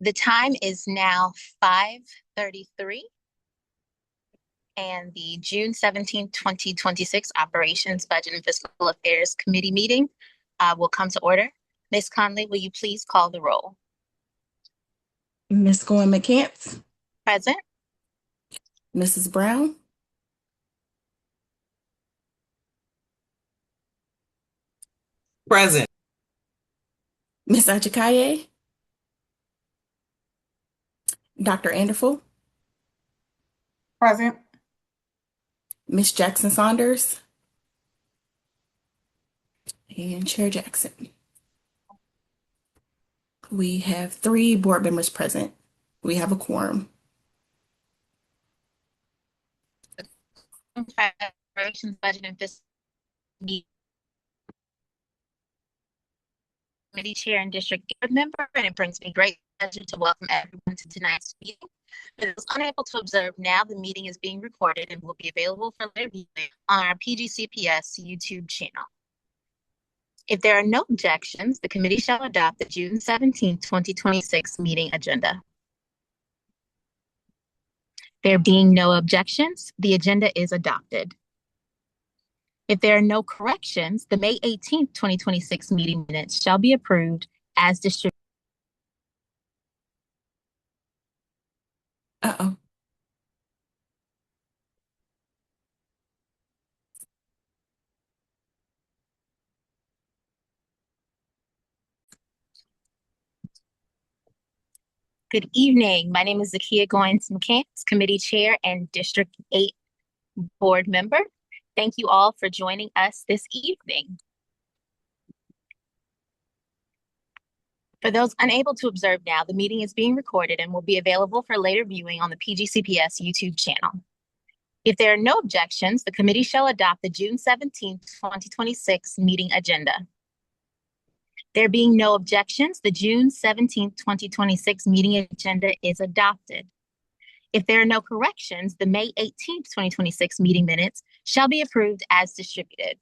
The time is now 5:33, and the June 17th, 2026 Operations, Budget, and Fiscal Affairs Committee meeting will come to order. Ms. Conley, will you please call the roll? Ms. Goin McCants, Present. Mrs. Brown, Present. Ms. Achikaye, Dr. Anderful, Present. Ms. Jackson Saunders, and Chair Jackson. We have 3 board members present. We have a quorum. Operations, Budget, and Fiscal Committee Chair and District Board Member, and it brings me great pleasure to welcome everyone to tonight's meeting. For those unable to observe now, the meeting is being recorded and will be available for later viewing on our PGCPS YouTube channel. If there are no objections, the committee shall adopt the June 17th, 2026 meeting agenda. There being no objections, the agenda is adopted. If there are no corrections, the May 18th, 2026 meeting minutes shall be approved as distributed. Uh-oh. Good evening. My name is Zakia Goins McCants, Committee Chair and District 8 Board Member. Thank you all for joining us this evening. For those unable to observe now, the meeting is being recorded and will be available for later viewing on the PGCPS YouTube channel. If there are no objections, the committee shall adopt the June 17th, 2026 meeting agenda. There being no objections, the June 17th, 2026 meeting agenda is adopted. If there are no corrections, the May 18th, 2026 meeting minutes shall be approved as distributed.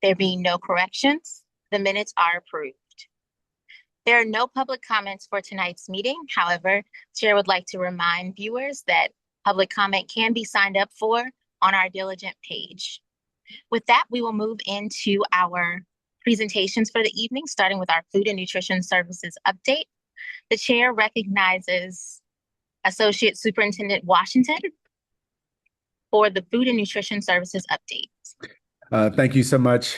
There being no corrections, the minutes are approved. There are no public comments for tonight's meeting. However, Chair would like to remind viewers that public comment can be signed up for on our Diligent page. With that, we will move into our presentations for the evening, starting with our Food and Nutrition Services update. The Chair recognizes Associate Superintendent Washington for the Food and Nutrition Services update. Thank you so much,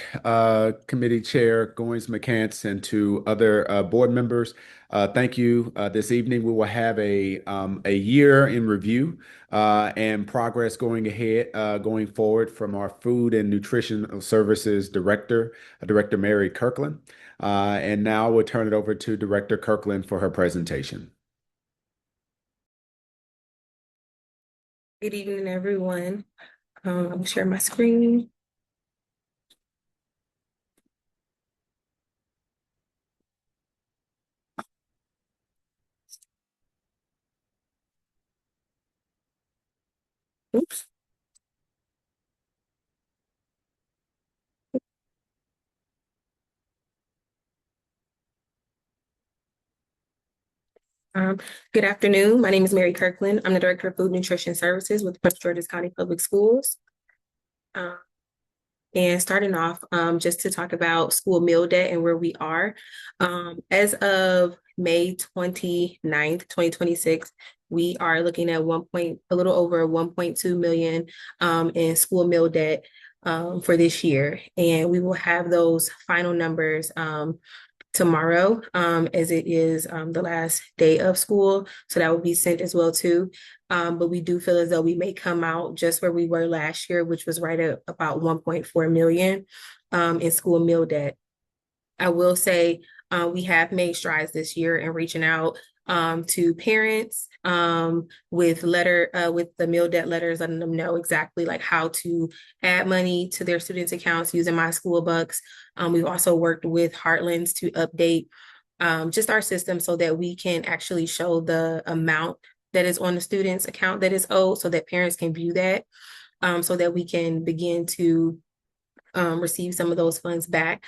Committee Chair Goins McCants, and to other board members. Thank you. This evening we will have a year in review and progress going ahead, going forward from our Food and Nutrition Services Director, Director Mary Kirkland. And now we'll turn it over to Director Kirkland for her presentation. Good evening, everyone. I'll share my screen. Oops. Good afternoon. My name is Mary Kirkland. I'm the Director of Food and Nutrition Services with Prince George's County Public Schools. And starting off, just to talk about school meal debt and where we are. As of May 29th, 2026, we are looking at a little over 1.2 million in school meal debt for this year. And we will have those final numbers tomorrow, as it is the last day of school. So that will be sent as well too. But we do feel as though we may come out just where we were last year, which was right at about 1.4 million in school meal debt. I will say we have made strides this year in reaching out to parents with the meal debt letters, letting them know exactly like how to add money to their students' accounts using My School Bucks. We've also worked with Heartlands to update just our system so that we can actually show the amount that is on the student's account that is owed, so that parents can view that, so that we can begin to receive some of those funds back,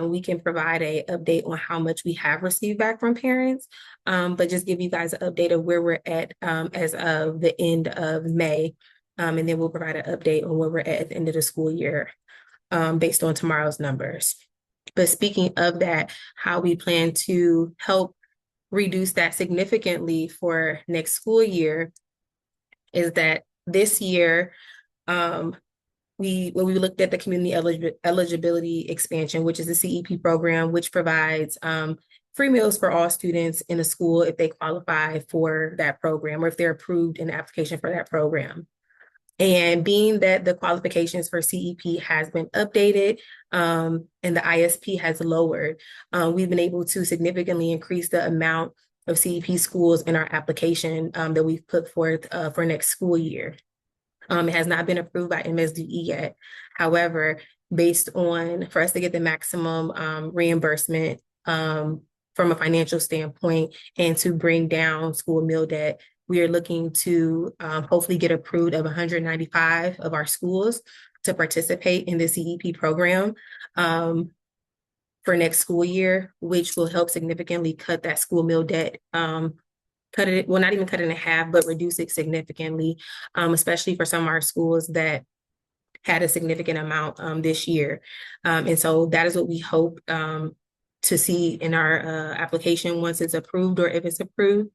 we can provide an update on how much we have received back from parents, but just give you guys an update of where we're at as of the end of May. And then we'll provide an update on where we're at the end of the school year based on tomorrow's numbers. But speaking of that, how we plan to help reduce that significantly for next school year is that this year, when we looked at the community eligibility expansion, which is the CEP program, which provides free meals for all students in a school if they qualify for that program or if they're approved in the application for that program. And being that the qualifications for CEP has been updated and the ISP has lowered, we've been able to significantly increase the amount of CEP schools in our application that we've put forth for next school year. It has not been approved by MSDE yet. However, based on, for us to get the maximum reimbursement from a financial standpoint and to bring down school meal debt, we are looking to hopefully get approved of 195 of our schools to participate in the CEP program for next school year, which will help significantly cut that school meal debt, cut it, well, not even cut it in half, but reduce it significantly, especially for some of our schools that had a significant amount this year. And so that is what we hope to see in our application once it's approved or if it's approved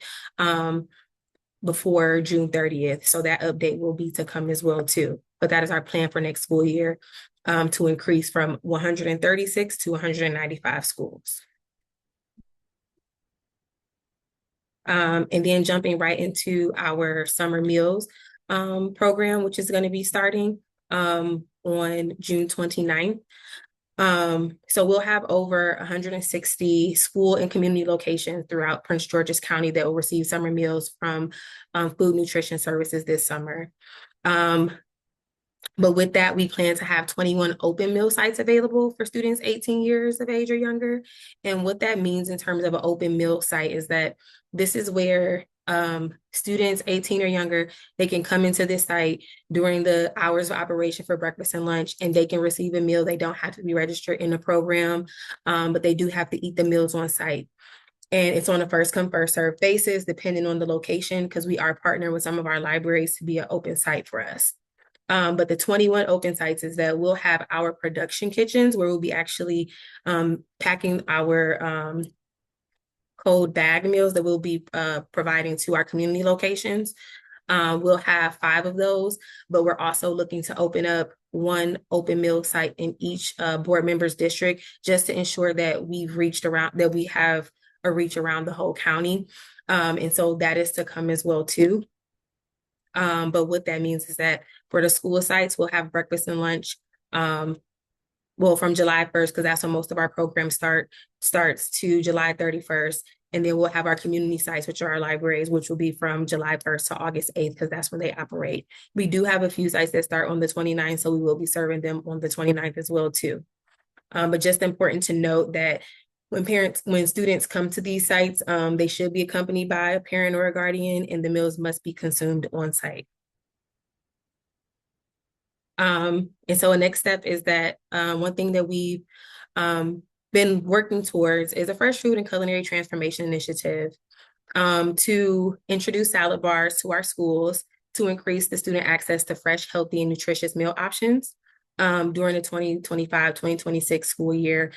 before June 30th. So that update will be to come as well too. But that is our plan for next school year to increase from 136 to 195 schools. And then jumping right into our summer meals program, which is going to be starting on June 29th. So we'll have over 160 school and community locations throughout Prince George's County that will receive summer meals from food nutrition services this summer. But with that, we plan to have 21 open meal sites available for students 18 years of age or younger. And what that means in terms of an open meal site is that this is where students 18 or younger, they can come into this site during the hours of operation for breakfast and lunch, and they can receive a meal. They don't have to be registered in the program, but they do have to eat the meals on site. And it's on a first come, first served basis, depending on the location, because we are partnering with some of our libraries to be an open site for us. But the 21 open sites is that we'll have our production kitchens where we'll be actually packing our cold bag meals that we'll be providing to our community locations. We'll have 5 of those, but we're also looking to open up 1 open meal site in each board member's district just to ensure that we have a reach around the whole county. And so that is to come as well too. But what that means is that for the school sites, we'll have breakfast and lunch, from July 1st, because that's when most of our programs starts to July 31st. And then we'll have our community sites, which are our libraries, which will be from July 1st to August 8th, because that's when they operate. We do have a few sites that start on the 29th, so we will be serving them on the 29th as well too. But just important to note that when students come to these sites, they should be accompanied by a parent or a guardian, and the meals must be consumed on site. And so a next step is that one thing that we've been working towards is a fresh food and culinary transformation initiative to introduce salad bars to our schools to increase the student access to fresh, healthy, and nutritious meal options during the 2025-2026 school year.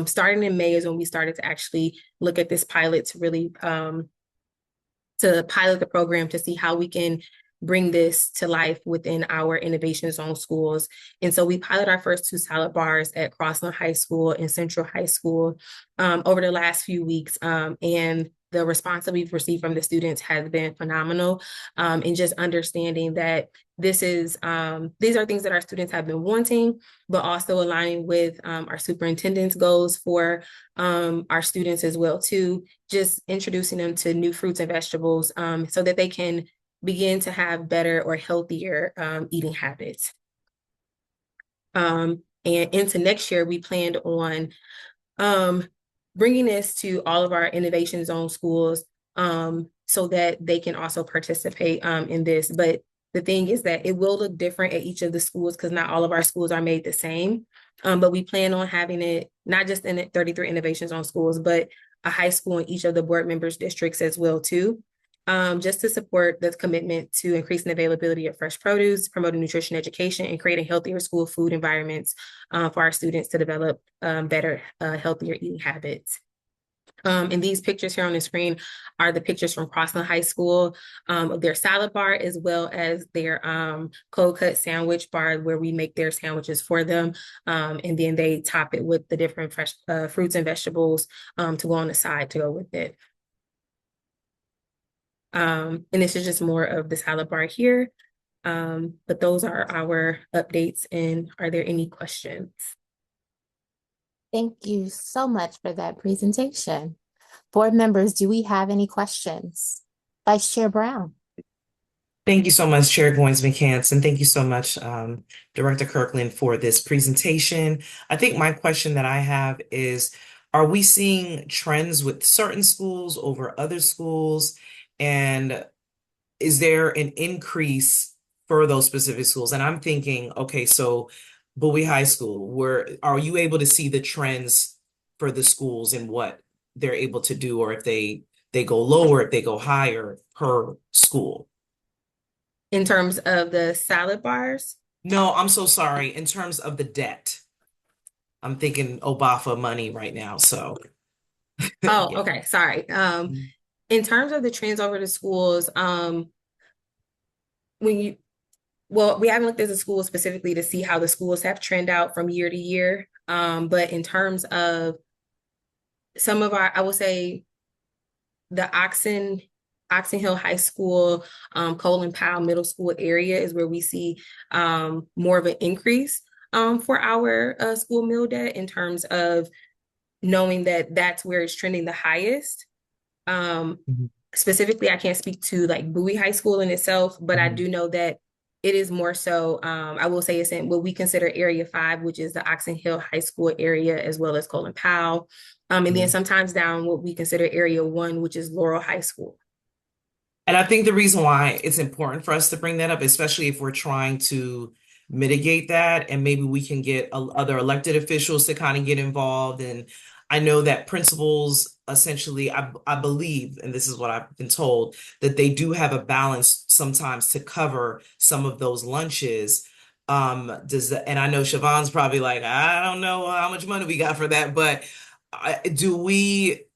Starting in May is when we started to actually look at this pilot to really to pilot the program to see how we can bring this to life within our innovation zone schools. And so we piloted our first 2 salad bars at Crossland High School and Central High School over the last few weeks. And the response that we've received from the students has been phenomenal. And just understanding that these are things that our students have been wanting, but also aligning with our superintendent's goals for our students as well too, just introducing them to new fruits and vegetables so that they can begin to have better or healthier eating habits. And into next year, we planned on bringing this to all of our innovation zone schools so that they can also participate in this. But the thing is that it will look different at each of the schools because not all of our schools are made the same. But we plan on having it not just in the 33 innovations on schools, but a high school in each of the board members' districts as well too. Just to support the commitment to increasing availability of fresh produce, promoting nutrition education, and creating healthier school food environments for our students to develop better, healthier eating habits. And these pictures here on the screen are the pictures from Crossland High School, of their salad bar, as well as their cold cut sandwich bar, where we make their sandwiches for them. And then they top it with the different fresh fruits and vegetables to go on the side to go with it. And this is just more of the salad bar here. But those are our updates. And are there any questions? Thank you so much for that presentation. Board members, do we have any questions? Vice Chair Brown. Thank you so much, Chair Goins McCants, and thank you so much, Director Kirkland, for this presentation. I think my question that I have is, are we seeing trends with certain schools over other schools? And is there an increase for those specific schools? And I'm thinking, okay, so Bowie High School, are you able to see the trends for the schools and what they're able to do, or if they go lower, if they go higher per school? In terms of the salad bars? No, I'm so sorry. In terms of the debt, I'm thinking OBAFA money right now. So, Oh, yeah. okay. Sorry. In terms of the trends over the schools, we haven't looked at the schools specifically to see how the schools have trend out from year to year. But in terms of some of our, I would say the Oxon Hill High School, Colin Powell Middle School area is where we see more of an increase for our school meal debt, in terms of knowing that that's where it's trending the highest. Mhm. Specifically, I can't speak to like Bowie High School in itself, but I Mhm. do know that it is more so, I will say it's in what we consider Area 5, which is the Oxon Hill High School area, as well as Colin Powell. And then Mhm. sometimes down what we consider Area 1, which is Laurel High School. And I think the reason why it's important for us to bring that up, especially if we're trying to mitigate that, and maybe we can get other elected officials to kind of get involved. And I know that principals essentially, I believe, and this is what I've been told, that they do have a balance sometimes to cover some of those lunches. And I know Siobhan's probably like, I don't know how much money we got for that, but do we?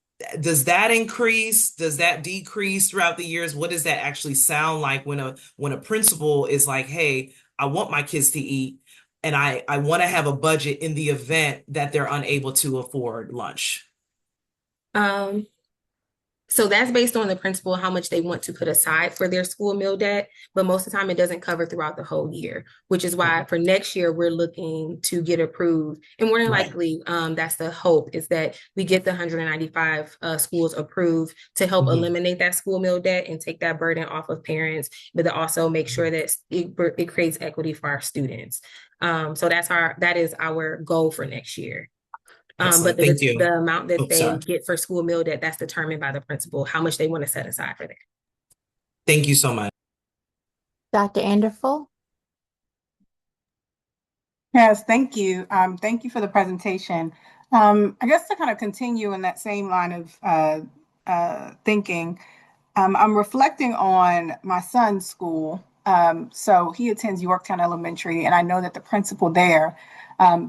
Does that increase? Does that decrease throughout the years? What does that actually sound like when a principal is like, hey, I want my kids to eat and I want to have a budget in the event that they're unable to afford lunch? Um, So that's based on the principal, how much they want to put aside for their school meal debt. But most of the time, it doesn't cover throughout the whole year, which is why Okay. for next year, we're looking to get approved. And more than Right. likely, that's the hope, is that we get the 195 schools approved to help Mhm. eliminate that school meal debt and take that burden off of parents, but to also make sure that it creates equity for our students. So that is our goal for next year. But Excellent. Thank you. the amount that Oh, they sorry. get for school meal debt, that's determined by the principal, how much they want to set aside for that. Thank you so much. Dr. Anderful? Yes, thank you. Thank you for the presentation. I guess to kind of continue in that same line of thinking, I'm reflecting on my son's school. So he attends Yorktown Elementary, and I know that the principal there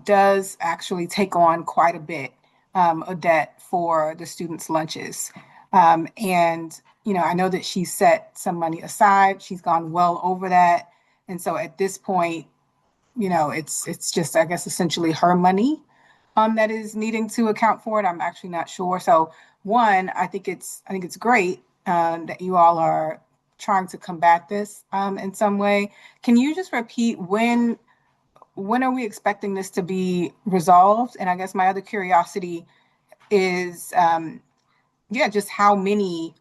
does actually take on quite a bit of debt for the students' lunches. And, I know that she set some money aside. She's gone well over that. And so at this point, it's just, I guess, essentially her money that is needing to account for it. I'm actually not sure. So one, I think it's great that you all are trying to combat this in some way. Can you just repeat when are we expecting this to be resolved? And I guess my other curiosity is yeah, just how many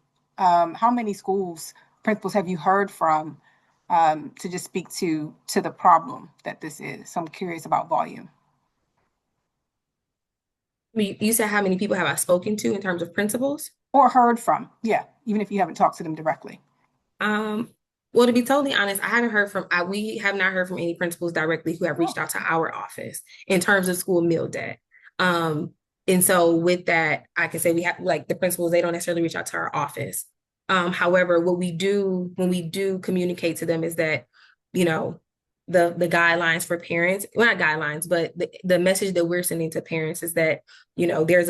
schools principals have you heard from to just speak to the problem that this is? So I'm curious about volume. You said how many people have I spoken to in terms of principals? Or heard from. Yeah, even if you haven't talked to them directly. Um, Well, to be totally honest, we have not heard from any principals directly who have reached out to our office in terms of school meal debt. Um, and so with that, I can say we have like the principals, they don't necessarily reach out to our office. However, what we do when we do communicate to them is that, you know, the guidelines for parents, well, not guidelines, but the message that we're sending to parents is that, you know, there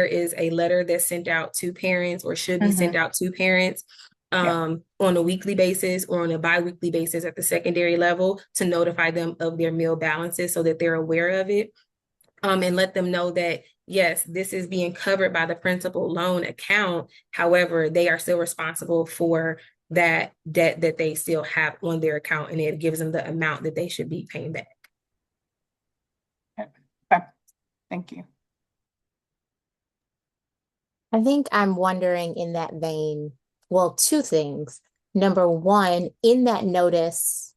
is a letter that's sent out to parents or should be sent out to parents on a weekly basis or on a bi-weekly basis at the secondary level to notify them of their meal balances so that they're aware of it. And let them know that, yes, this is being covered by the principal loan account. However, they are still responsible for that debt that they still have on their account, and it gives them the amount that they should be paying back. Okay. Thank you. I think I'm wondering in that vein, well, two things. Number one, in that notice,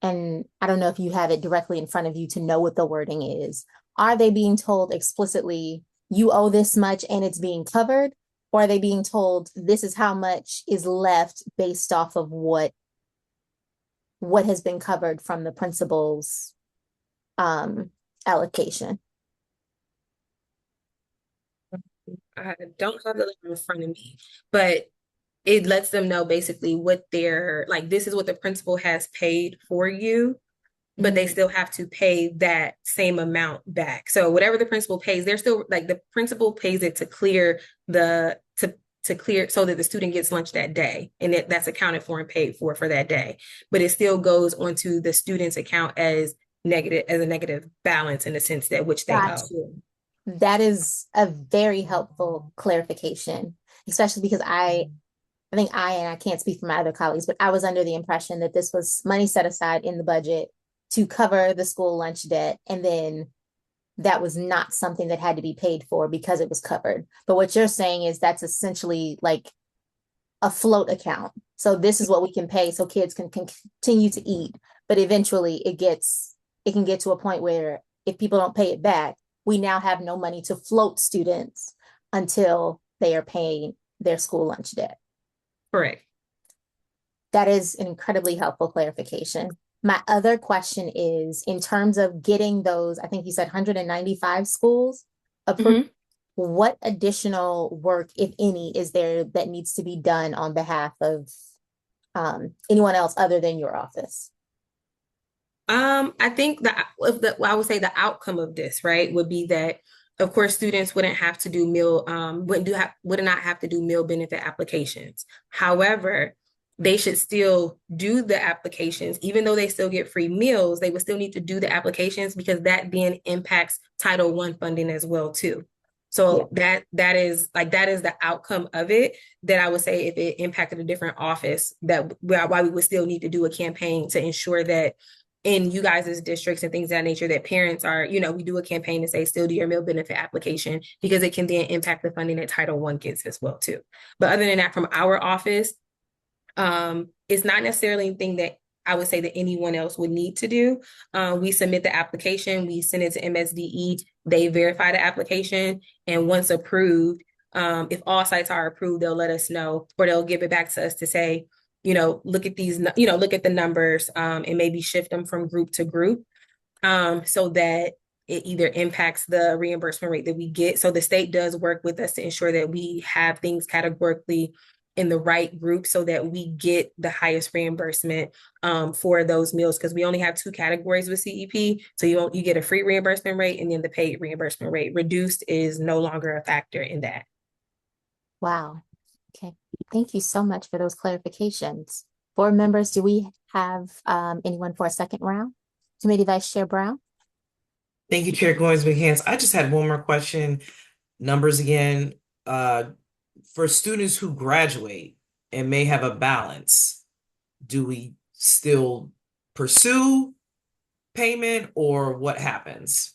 and I don't know if you have it directly in front of you to know what the wording is. Are they being told explicitly, you owe this much and it's being covered? Or are they being told this is how much is left based off of what has been covered from the principal's allocation? I don't have the letter in front of me, but it lets them know basically what this is what the principal has paid for you, but they still have to pay that same amount back. So whatever the principal pays, they're still like the principal pays it to clear to clear so that the student gets lunch that day, and that's accounted for and paid for that day. But it still goes onto the student's account as a negative balance in the sense that which they Got owe. you. That is a very helpful clarification, especially because I think and I can't speak for my other colleagues, but I was under the impression that this was money set aside in the budget to cover the school lunch debt. And then that was not something that had to be paid for because it was covered. But what you're saying is that's essentially like a float account. So this is what we can pay so kids can continue to eat. But eventually it can get to a point where if people don't pay it back, we now have no money to float students until they are paying their school lunch debt. Correct. That is an incredibly helpful clarification. My other question is in terms of getting those, I think you said 195 schools approved. What additional work, if any, is there that needs to be done on behalf of anyone else other than your office? I think I would say the outcome of this, right, would be that, of course, students wouldn't have to do would not have to do meal benefit applications. However, they should still do the applications, even though they still get free meals. They would still need to do the applications because that then impacts Title I funding as well too. So that is the outcome of it. That I would say if it impacted a different office, why we would still need to do a campaign to ensure that in you guys' districts and things of that nature, that parents are, we do a campaign to say still do your meal benefit application because it can then impact the funding that Title I gets as well too. But other than that, from our office, it's not necessarily anything that I would say that anyone else would need to do. We submit the application, we send it to MSDE, they verify the application, and once approved, if all sites are approved, they'll let us know, or they'll give it back to us to say, look at these, look at the numbers, and maybe shift them from group to group, so that it either impacts the reimbursement rate that we get. So the state does work with us to ensure that we have things categorically in the right group so that we get the highest reimbursement for those meals, because we only have 2 categories with CEP. So you get a free reimbursement rate and then the paid reimbursement rate. Reduced is no longer a factor in that. Wow. Okay. Thank you so much for those clarifications. Board members, do we have anyone for a second round? Committee Vice Chair Brown? Thank you, Chair Goins-McCants. I just had one more question. Numbers again. For students who graduate and may have a balance, do we still pursue payment or what happens?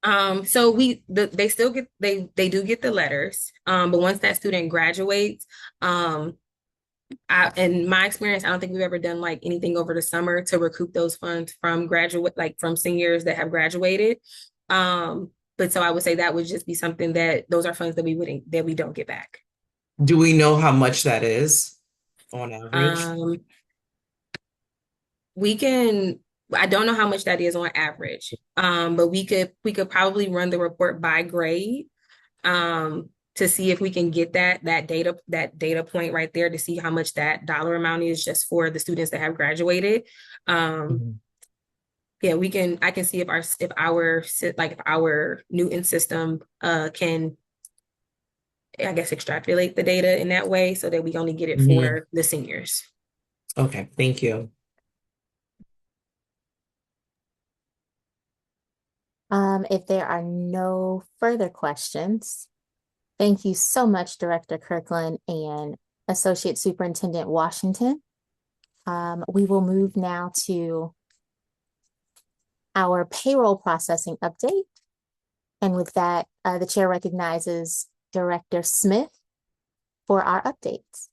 So they still get they do get the letters, but once that student graduates, in my experience, I don't think we've ever done like anything over the summer to recoup those funds from from seniors that have graduated. But so I would say that would just be something that those are funds that we don't get back. Do we know how much that is on average? I don't know how much that is on average. But we could probably run the report by grade to see if we can get that data point right there to see how much that dollar amount is just for the students that have graduated. Mhm. Yeah, I can see if our Newton system can, I guess, extrapolate the data in that way so that we only get it Mhm. for the seniors. Okay, thank you. If there are no further questions, thank you so much, Director Kirkland and Associate Superintendent Washington. We will move now to our payroll processing update. And with that, the chair recognizes Director Smith for our updates.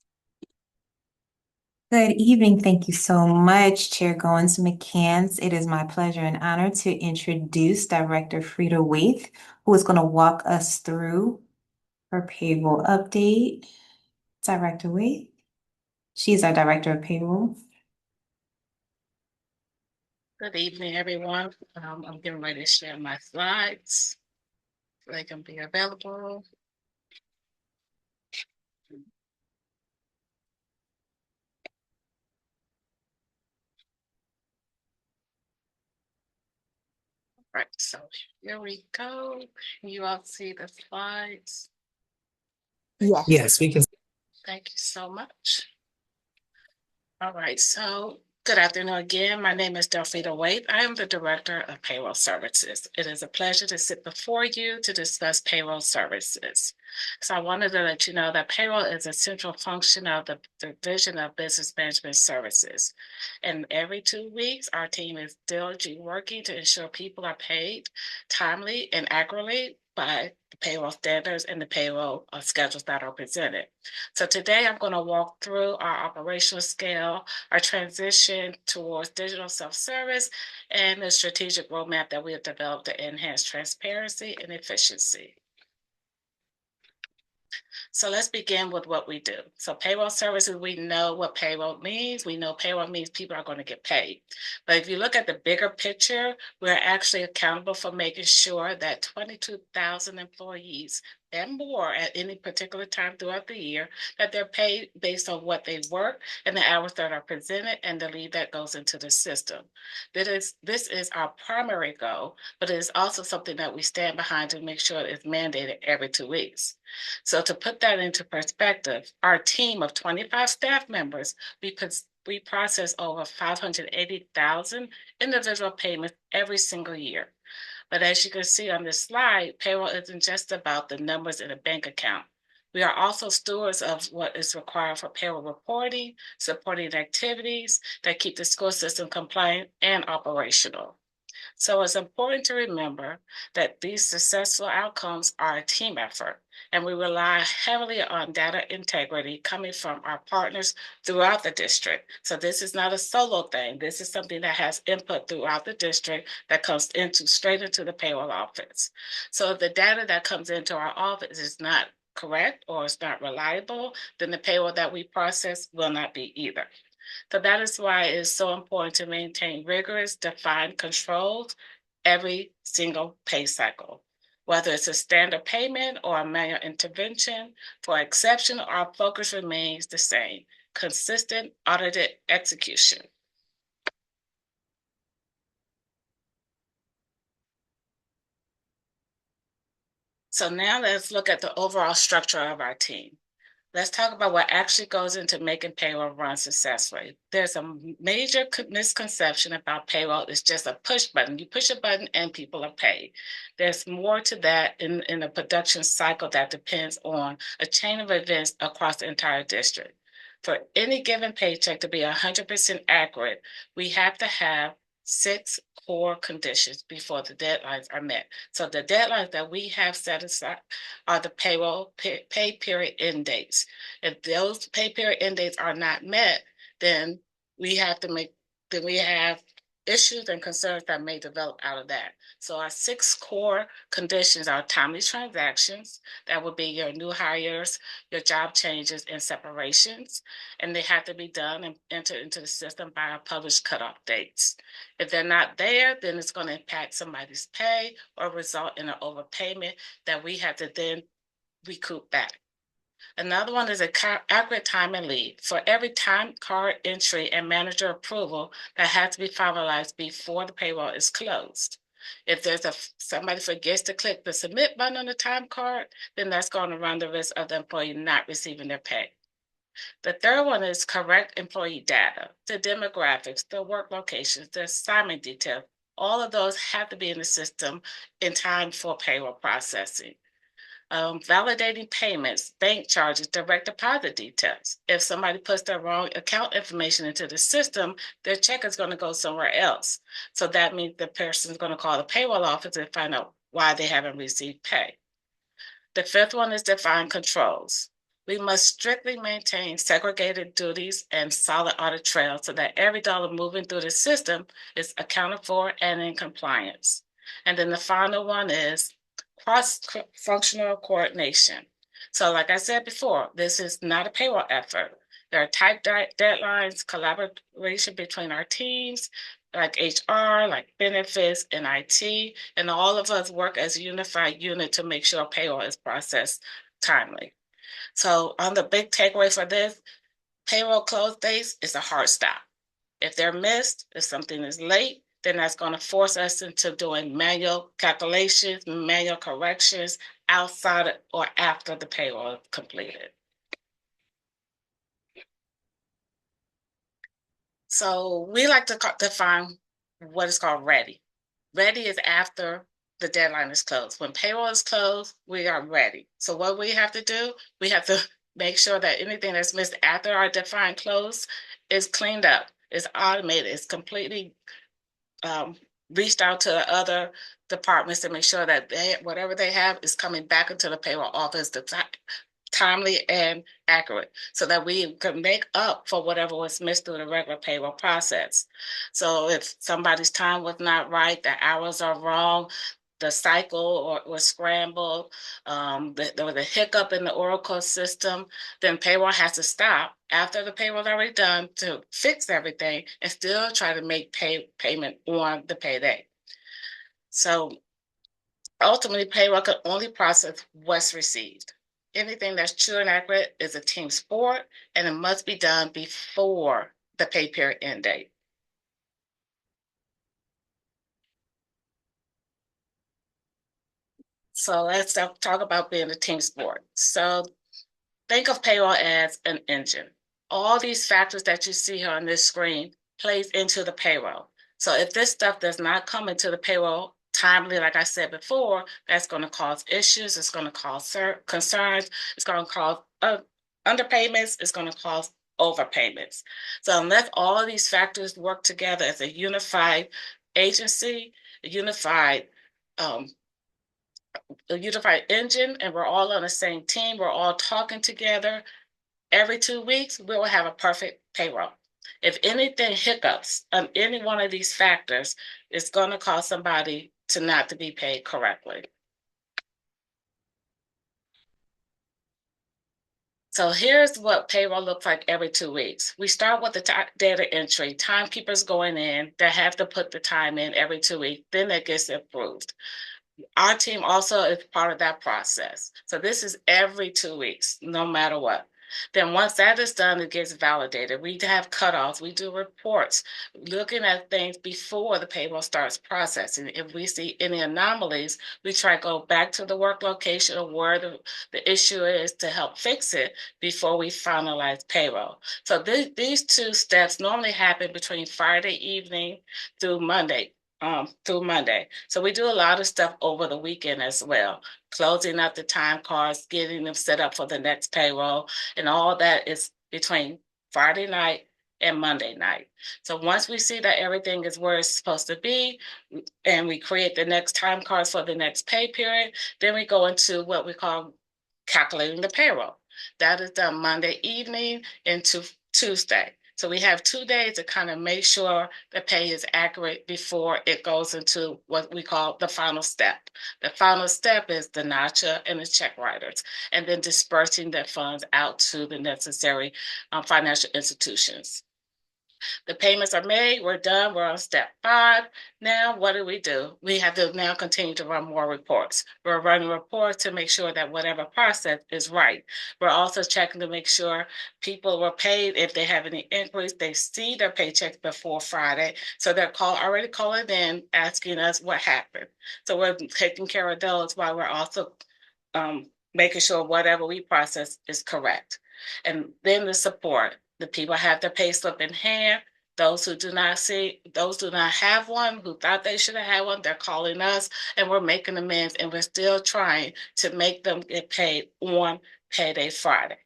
Good evening. Thank you so much, Chair Goins McCants. It is my pleasure and honor to introduce Director Frida Waite, who is going to walk us through her payroll update. Director Waite. She's our Director of Payroll. Good evening, everyone. I'm getting ready to share my slides so they can be available. Right, so here we go. Can you all see the slides? Yes. Yes, we can. Thank you so much. All right, so good afternoon again. My name is Delphina Waite. I am the Director of Payroll Services. It is a pleasure to sit before you to discuss payroll services. So I wanted to let you know that payroll is a central function of the Division of Business Management Services. And every 2 weeks, our team is diligently working to ensure people are paid timely and accurately by the payroll standards and the payroll schedules that are presented. So today I'm going to walk through our operational scale, our transition towards digital self-service, and the strategic roadmap that we have developed to enhance transparency and efficiency. So let's begin with what we do. So payroll services, we know what payroll means. We know payroll means people are going to get paid. But if you look at the bigger picture, we're actually accountable for making sure that 22,000 employees and more at any particular time throughout the year, that they're paid based on what they work and the hours that are presented and the leave that goes into the system. This is our primary goal, but it is also something that we stand behind to make sure it's mandated every 2 weeks. So to put that into perspective, our team of 25 staff members, we process over 580,000 individual payments every single year. But as you can see on this slide, payroll isn't just about the numbers in a bank account. We are also stewards of what is required for payroll reporting, supporting activities that keep the school system compliant and operational. So it's important to remember that these successful outcomes are a team effort, and we rely heavily on data integrity coming from our partners throughout the district. So this is not a solo thing. This is something that has input throughout the district that comes straight into the payroll office. So if the data that comes into our office is not correct or it's not reliable, then the payroll that we process will not be either. So that is why it is so important to maintain rigorous, defined controls every single pay cycle. Whether it's a standard payment or a manual intervention, for exception, our focus remains the same: consistent, audited execution. So now let's look at the overall structure of our team. Let's talk about what actually goes into making payroll run successfully. There's a major misconception about payroll. It's just a push button. You push a button and people are paid. There's more to that in the production cycle that depends on a chain of events across the entire district. For any given paycheck to be 100% accurate, we have to have 6 core conditions before the deadlines are met. So the deadlines that we have set aside are the payroll pay period end dates. If those pay period end dates are not met, then we have issues and concerns that may develop out of that. So our 6 core conditions are timely transactions. That would be your new hires, your job changes, and separations. And they have to be done and entered into the system by our published cutoff dates. If they're not there, then it's going to impact somebody's pay or result in an overpayment that we have to then recoup back. Another one is accurate time and lead. For every time card entry and manager approval that has to be finalized before the payroll is closed. If there's somebody forgets to click the submit button on the time card, then that's going to run the risk of the employee not receiving their pay. The third one is correct employee data, the demographics, the work locations, the assignment details. All of those have to be in the system in time for payroll processing. Validating payments, bank charges, direct deposit details. If somebody puts their wrong account information into the system, their check is going to go somewhere else. So that means the person is going to call the payroll office and find out why they haven't received pay. The fifth one is define controls. We must strictly maintain segregated duties and solid audit trails so that every dollar moving through the system is accounted for and in compliance. And then the final one is cross-functional coordination. So like I said before, this is not a payroll effort. There are tight deadlines, collaboration between our teams, like HR, like benefits, and IT, and all of us work as a unified unit to make sure payroll is processed timely. So on the big takeaway for this, payroll close dates is a hard stop. If they're missed, if something is late, then that's going to force us into doing manual calculations, manual corrections outside or after the payroll is completed. So we like to define what is called ready. Ready is after the deadline is closed. When payroll is closed, we are ready. So what we have to do, we have to make sure that anything that's missed after our defined close is cleaned up, is automated, is completely reached out to other departments to make sure that whatever they have is coming back into the payroll office timely and accurate so that we can make up for whatever was missed through the regular payroll process. So if somebody's time was not right, the hours are wrong, the cycle was scrambled, there was a hiccup in the Oracle system, then payroll has to stop after the payroll is already done to fix everything and still try to make payment on the payday. So ultimately, payroll can only process what's received. Anything that's true and accurate is a team sport, and it must be done before the pay period end date. So let's talk about being a team sport. So think of payroll as an engine. All these factors that you see here on this screen plays into the payroll. So if this stuff does not come into the payroll timely, like I said before, that's going to cause issues. It's going to cause concerns. It's going to cause underpayments. It's going to cause overpayments. So unless all of these factors work together as a unified agency, a unified engine, and we're all on the same team, we're all talking together, every 2 weeks, we will have a perfect payroll. If anything hiccups on any one of these factors, it's going to cause somebody to not to be paid correctly. So here's what payroll looks like every 2 weeks. We start with the data entry, timekeepers going in that have to put the time in every 2 weeks, then it gets approved. Our team also is part of that process. So this is every 2 weeks, no matter what. Then once that is done, it gets validated. We have cutoffs. We do reports, looking at things before the payroll starts processing. If we see any anomalies, we try to go back to the work location or where the issue is to help fix it before we finalize payroll. So these two steps normally happen between Friday evening through Monday. So we do a lot of stuff over the weekend as well, closing up the time cards, getting them set up for the next payroll, and all that is between Friday night and Monday night. So once we see that everything is where it's supposed to be, and we create the next time cards for the next pay period, then we go into what we call calculating the payroll. That is done Monday evening into Tuesday. So we have 2 days to kind of make sure the pay is accurate before it goes into what we call the final step. The final step is the NACHA and the check writers, and then dispersing the funds out to the necessary financial institutions. The payments are made, we're done, we're on step 5. Now, what do? We have to now continue to run more reports. We're running reports to make sure that whatever process is right. We're also checking to make sure people were paid. If they have any inquiries, they see their paychecks before Friday. So they're already calling in, asking us what happened. So we're taking care of those while we're also making sure whatever we process is correct. And then the support. The people have their pay slip in hand. Those who do not have one, who thought they should have had one, they're calling us and we're making amends, and we're still trying to make them get paid on payday Friday.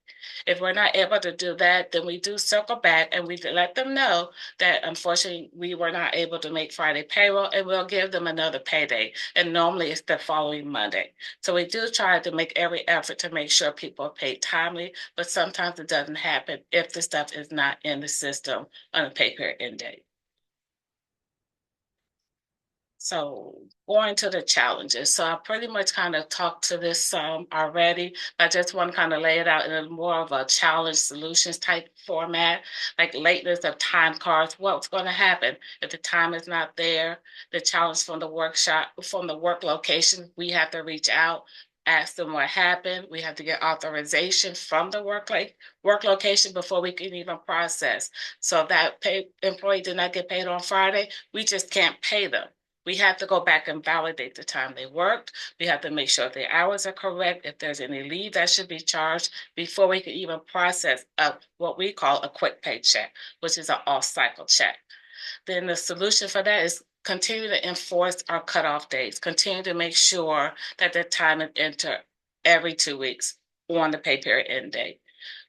If we're not able to do that, then we do circle back and we let them know that unfortunately we were not able to make Friday payroll, and we'll give them another payday. And normally it's the following Monday. So we do try to make every effort to make sure people are paid timely, but sometimes it doesn't happen if the stuff is not in the system on a pay period end date. So going to the challenges. So I pretty much kind of talked to this already. I just want to kind of lay it out in a more of a challenge solutions type format, like lateness of time cards. What's going to happen if the time is not there? The challenge from the work location, we have to reach out, ask them what happened. We have to get authorization from the work location before we can even process. So if that employee did not get paid on Friday, we just can't pay them. We have to go back and validate the time they worked. We have to make sure the hours are correct. If there's any leave that should be charged before we can even process what we call a quick pay check, which is an off-cycle check. Then the solution for that is continue to enforce our cutoff dates, continue to make sure that the time is entered every 2 weeks on the pay period end date.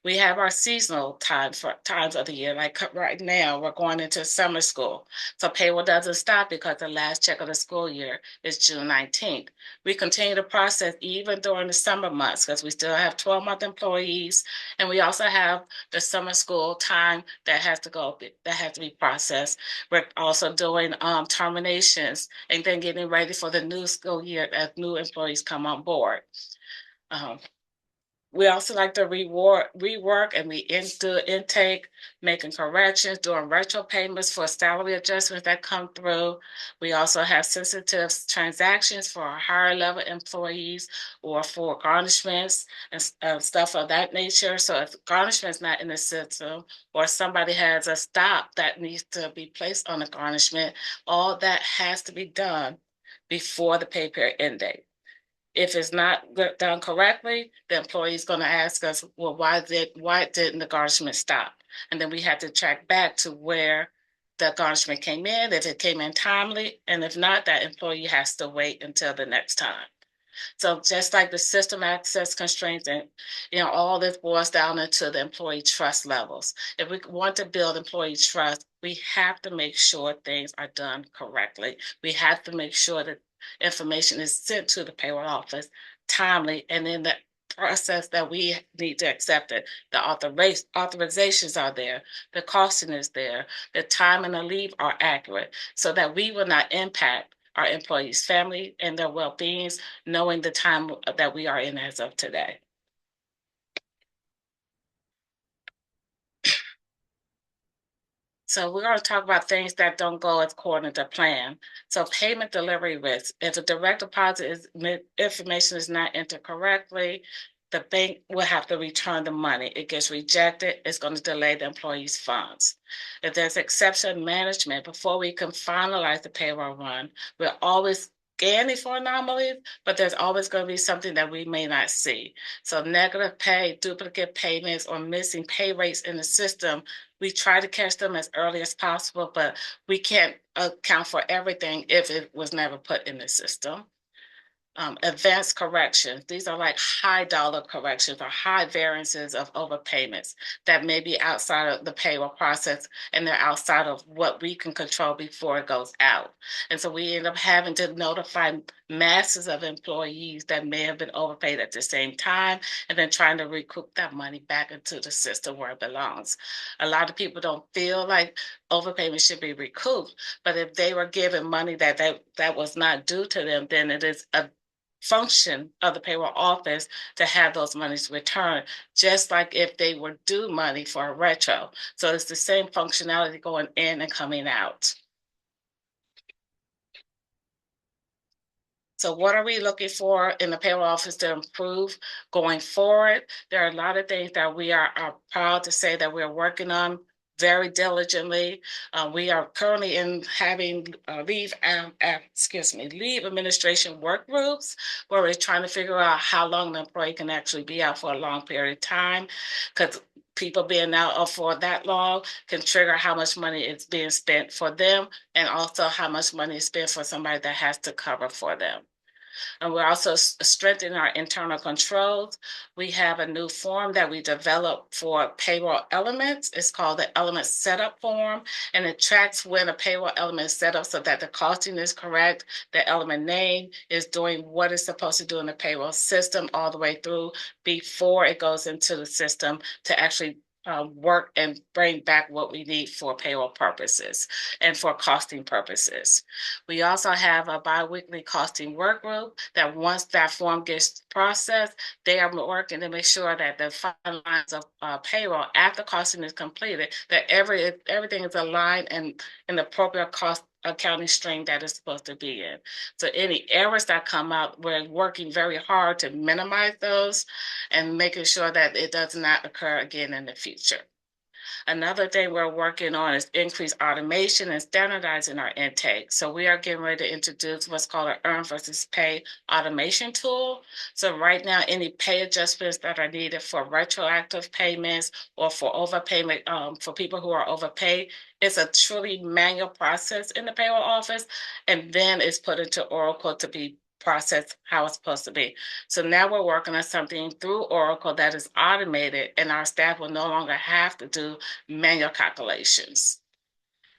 We have our seasonal times of the year. Like right now, we're going into summer school. So payroll doesn't stop because the last check of the school year is June 19th. We continue to process even during the summer months because we still have 12-month employees. And we also have the summer school time that has to be processed. We're also doing terminations and then getting ready for the new school year as new employees come on board. We also like to rework and we do intake, making corrections, doing retro payments for salary adjustments that come through. We also have sensitive transactions for our higher level employees or for garnishments and stuff of that nature. So if garnishment is not in the system or somebody has a stop that needs to be placed on a garnishment, all that has to be done before the pay period end date. If it's not done correctly, the employee is going to ask us, well, why didn't the garnishment stop? And then we have to track back to where the garnishment came in, if it came in timely, and if not, that employee has to wait until the next time. So just like the system access constraints and all this boils down into the employee trust levels. If we want to build employee trust, we have to make sure things are done correctly. We have to make sure that information is sent to the payroll office timely, and in the process that we need to accept it. The authorizations are there, the costing is there, the time and the leave are accurate so that we will not impact our employees' family and their well-beings, knowing the time that we are in as of today. So we're going to talk about things that don't go according to plan. So payment delivery risk. If a direct deposit information is not entered correctly, the bank will have to return the money. It gets rejected, it's going to delay the employee's funds. If there's exception management, before we can finalize the payroll run, we're always scanning for anomalies, but there's always going to be something that we may not see. So negative pay, duplicate payments, or missing pay rates in the system, we try to catch them as early as possible, but we can't account for everything if it was never put in the system. advanced corrections. These are like high dollar corrections or high variances of overpayments that may be outside of the payroll process, and they're outside of what we can control before it goes out. And so we end up having to notify masses of employees that may have been overpaid at the same time, and then trying to recoup that money back into the system where it belongs. A lot of people don't feel like overpayment should be recouped, but if they were given money that was not due to them, then it is a function of the payroll office to have those monies returned, just like if they were due money for a retro. So it's the same functionality going in and coming out. So what are we looking for in the payroll office to improve going forward? There are a lot of things that we are proud to say that we're working on very diligently. We are currently having leave administration work groups where we're trying to figure out how long the employee can actually be out for a long period of time, because people being out for that long can trigger how much money is being spent for them, and also how much money is spent for somebody that has to cover for them. And we're also strengthening our internal controls. We have a new form that we developed for payroll elements. It's called the element setup form, and it tracks when a payroll element is set up so that the costing is correct, the element name is doing what it's supposed to do in the payroll system all the way through before it goes into the system to actually work and bring back what we need for payroll purposes and for costing purposes. We also have a biweekly costing work group that once that form gets processed, they are working to make sure that the final lines of payroll after costing is completed, that everything is aligned and in the appropriate cost accounting stream that is supposed to be in. So any errors that come up, we're working very hard to minimize those and making sure that it does not occur again in the future. Another thing we're working on is increased automation and standardizing our intake. So we are getting ready to introduce what's called an earn versus pay automation tool. So right now, any pay adjustments that are needed for retroactive payments or for overpayment for people who are overpaid, it's a truly manual process in the payroll office, and then it's put into Oracle to be processed how it's supposed to be. So now we're working on something through Oracle that is automated, and our staff will no longer have to do manual calculations.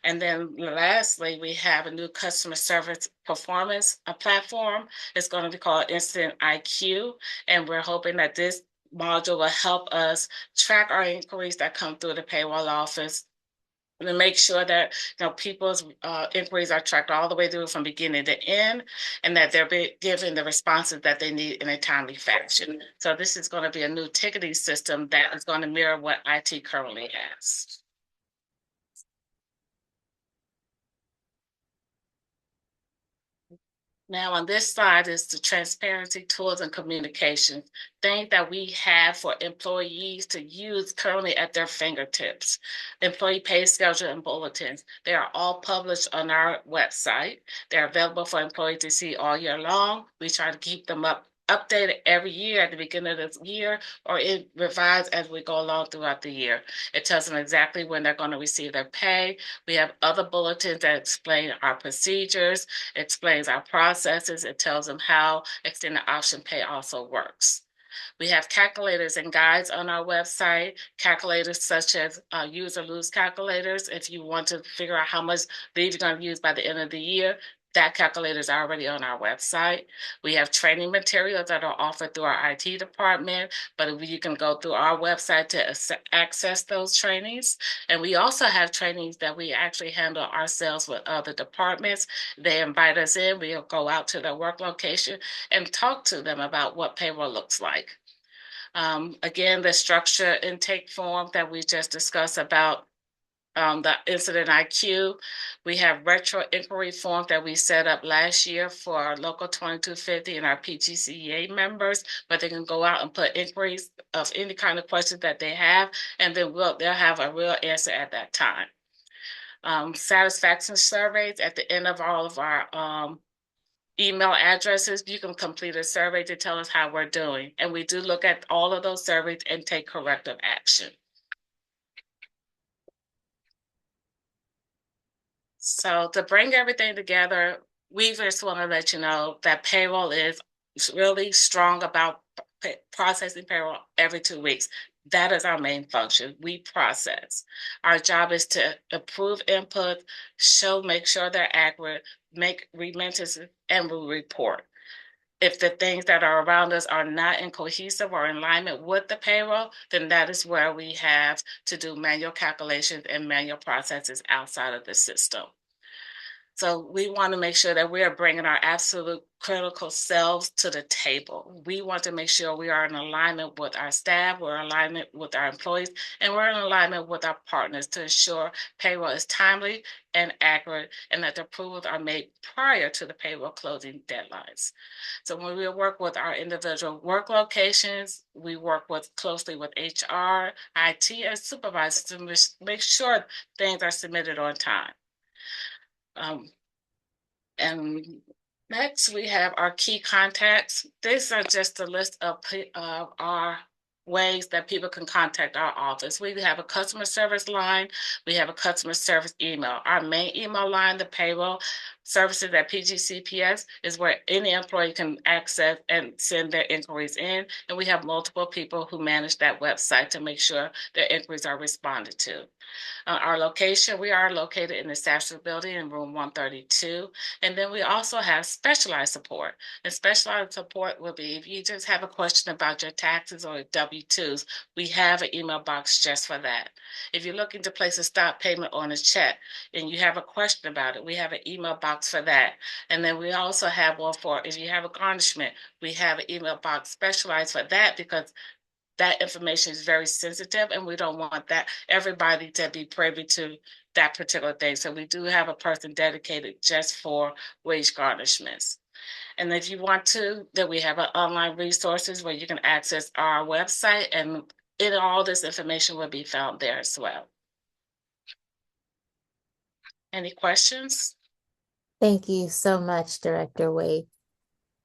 And then lastly, we have a new customer service performance platform. It's going to be called Incident IQ, and we're hoping that this module will help us track our inquiries that come through the payroll office to make sure that people's inquiries are tracked all the way through from beginning to end, and that they're given the responses that they need in a timely fashion. So this is going to be a new ticketing system that is going to mirror what IT currently has. Now on this slide is the transparency tools and communications, things that we have for employees to use currently at their fingertips. Employee pay schedule and bulletins. They are all published on our website. They're available for employees to see all year long. We try to keep them updated every year at the beginning of the year, or it revised as we go along throughout the year. It tells them exactly when they're going to receive their pay. We have other bulletins that explain our procedures, explains our processes. It tells them how extended option pay also works. We have calculators and guides on our website, calculators such as use or lose calculators. If you want to figure out how much leave you're going to use by the end of the year, that calculator is already on our website. We have training materials that are offered through our IT department, but you can go through our website to access those trainings. And we also have trainings that we actually handle ourselves with other departments. They invite us in, we'll go out to their work location and talk to them about what payroll looks like. Again, the structure intake form that we just discussed about the Incident IQ. We have retro inquiry form that we set up last year for our local 2250 and our PGCEA members, but they can go out and put inquiries of any kind of questions that they have, and then they'll have a real answer at that time. Satisfaction surveys at the end of all of our email addresses, you can complete a survey to tell us how we're doing. And we do look at all of those surveys and take corrective action. So to bring everything together, we just want to let you know that payroll is really strong about processing payroll every 2 weeks. That is our main function. We process. Our job is to approve input, make sure they're accurate, make remittances, and we report. If the things that are around us are not in cohesive or in alignment with the payroll, then that is where we have to do manual calculations and manual processes outside of the system. So we want to make sure that we are bringing our absolute critical selves to the table. We want to make sure we are in alignment with our staff, we're in alignment with our employees, and we're in alignment with our partners to ensure payroll is timely and accurate, and that the approvals are made prior to the payroll closing deadlines. So when we work with our individual work locations, we work closely with HR, IT, and supervisors to make sure things are submitted on time. And next, we have our key contacts. These are just a list of our ways that people can contact our office. We have a customer service line. We have a customer service email. Our main email line, the payroll services at PGCPS, is where any employee can access and send their inquiries in. And we have multiple people who manage that website to make sure their inquiries are responded to. Our location, we are located in the Sasser building in room 132. And then we also have specialized support. And specialized support will be if you just have a question about your taxes or W-2s, we have an email box just for that. If you're looking to place a stop payment on a check and you have a question about it, we have an email box for that. And then we also have one for if you have a garnishment, we have an email box specialized for that because that information is very sensitive and we don't want that everybody to be privy to that particular thing. So we do have a person dedicated just for wage garnishments. And if you want to, then we have online resources where you can access our website and all this information will be found there as well. Any questions? Thank you so much, Director Wade.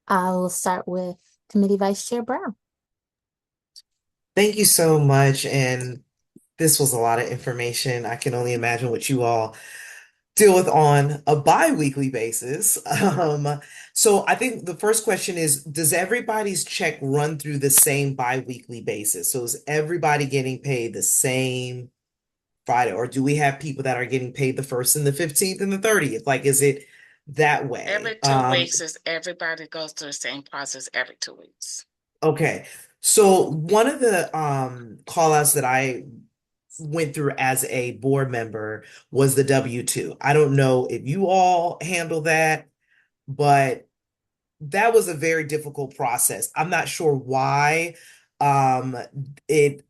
I will start with Committee Vice Chair Brown. Thank you so much. And this was a lot of information. I can only imagine what you all deal with on a bi-weekly basis. So I think the first question is, does everybody's check run through the same bi-weekly basis? So is everybody getting paid the same Friday, or do we have people that are getting paid the 1st and the 15th and the 30th? Like, is it that way? Every 2 weeks is everybody goes through the same process every 2 weeks. Okay. So one of the call outs that I went through as a board member was the W-2. I don't know if you all handle that, but that was a very difficult process. I'm not sure why it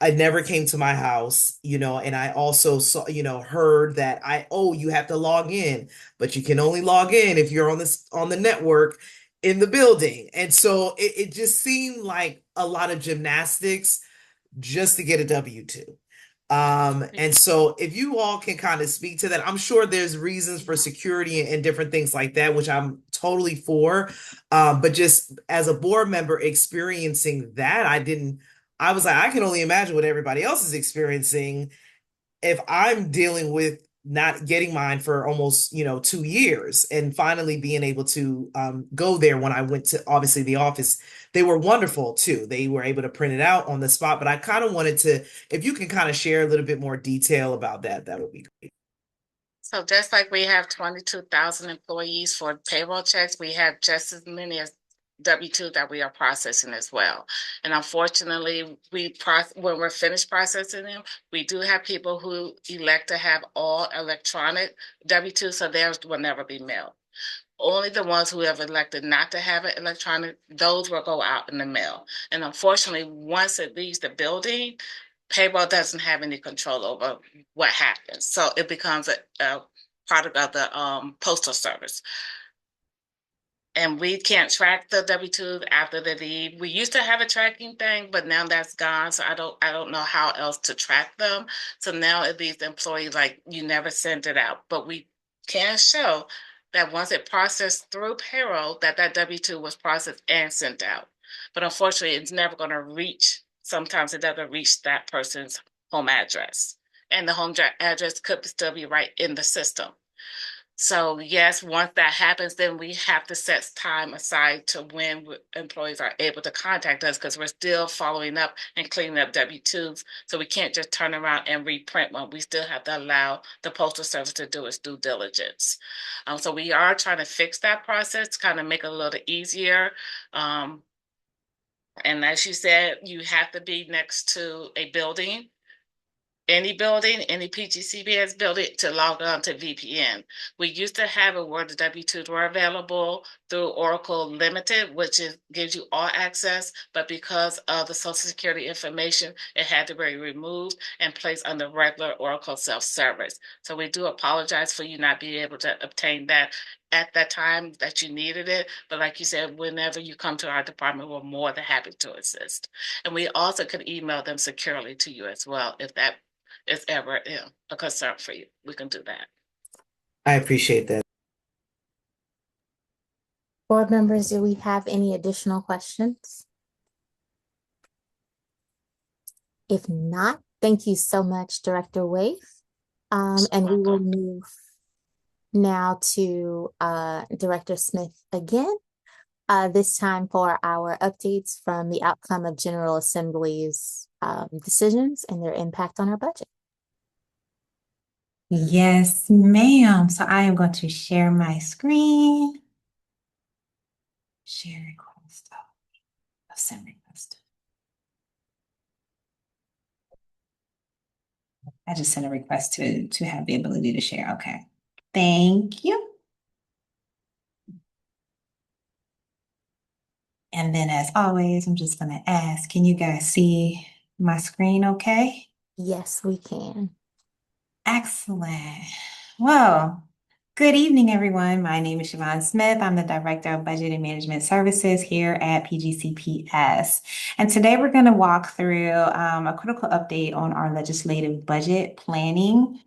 never came to my house, and I also saw, heard that you have to log in, but you can only log in if you're on the network in the building. And so it just seemed like a lot of gymnastics just to get a W-2. And so if you all can kind of speak to that, I'm sure there's reasons for security and different things like that, which I'm totally for. But just as a board member experiencing that, I was like, I can only imagine what everybody else is experiencing if I'm dealing with not getting mine for almost 2 years and finally being able to go there. When I went to obviously the office, they were wonderful too. They were able to print it out on the spot, but I kind of wanted to, if you can kind of share a little bit more detail about that, that would be great. So just like we have 22,000 employees for payroll checks, we have just as many as W-2 that we are processing as well. And unfortunately, when we're finished processing them, we do have people who elect to have all electronic W-2, so theirs will never be mailed. Only the ones who have elected not to have it electronic, those will go out in the mail. And unfortunately, once it leaves the building, payroll doesn't have any control over what happens. So it becomes a product of the postal service. And we can't track the W-2s after they leave. We used to have a tracking thing, but now that's gone. So I don't know how else to track them. So now it leaves the employee like you never sent it out. But we can show that once it processed through payroll, that W-2 was processed and sent out. But unfortunately, it's never going to reach. Sometimes it doesn't reach that person's home address. And the home address could still be right in the system. So yes, once that happens, then we have to set time aside to when employees are able to contact us because we're still following up and cleaning up W-2s. So we can't just turn around and reprint one. We still have to allow the Postal Service to do its due diligence. So we are trying to fix that process to kind of make it a little easier. And as you said, you have to be next to a building, any PGCPS building to log on to VPN. We used to have it where the W-2s were available through Oracle Limited, which gives you all access, but because of the Social Security information, it had to be removed and placed under regular Oracle self-service. So we do apologize for you not being able to obtain that at that time that you needed it. But like you said, whenever you come to our department, we're more than happy to assist. And we also could email them securely to you as well if that is ever a concern for you. We can do that. I appreciate that. Board members, do we have any additional questions? If not, thank you so much, Director Waite. And we will move now to Director Smith again, this time for our updates from the outcome of General Assembly's decisions and their impact on our budget. Yes, ma'am. So I am going to share my screen. Share request. Send request. I just sent a request to have the ability to share. Okay. Thank you. And then as always, I'm just going to ask, can you guys see my screen okay? Yes, we can. Excellent. Well, good evening, everyone. My name is Siobhan Smith. I'm the Director of Budget and Management Services here at PGCPS. And today we're going to walk through a critical update on our legislative budget planning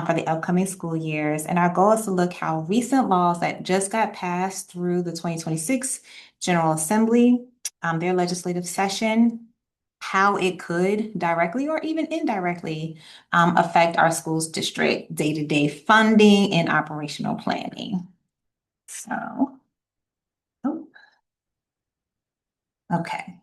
for the upcoming school years. And our goal is to look how recent laws that just got passed through the 2026 General Assembly, their legislative session, how it could directly or even indirectly affect our schools district day-to-day funding and operational planning. So, oh, okay.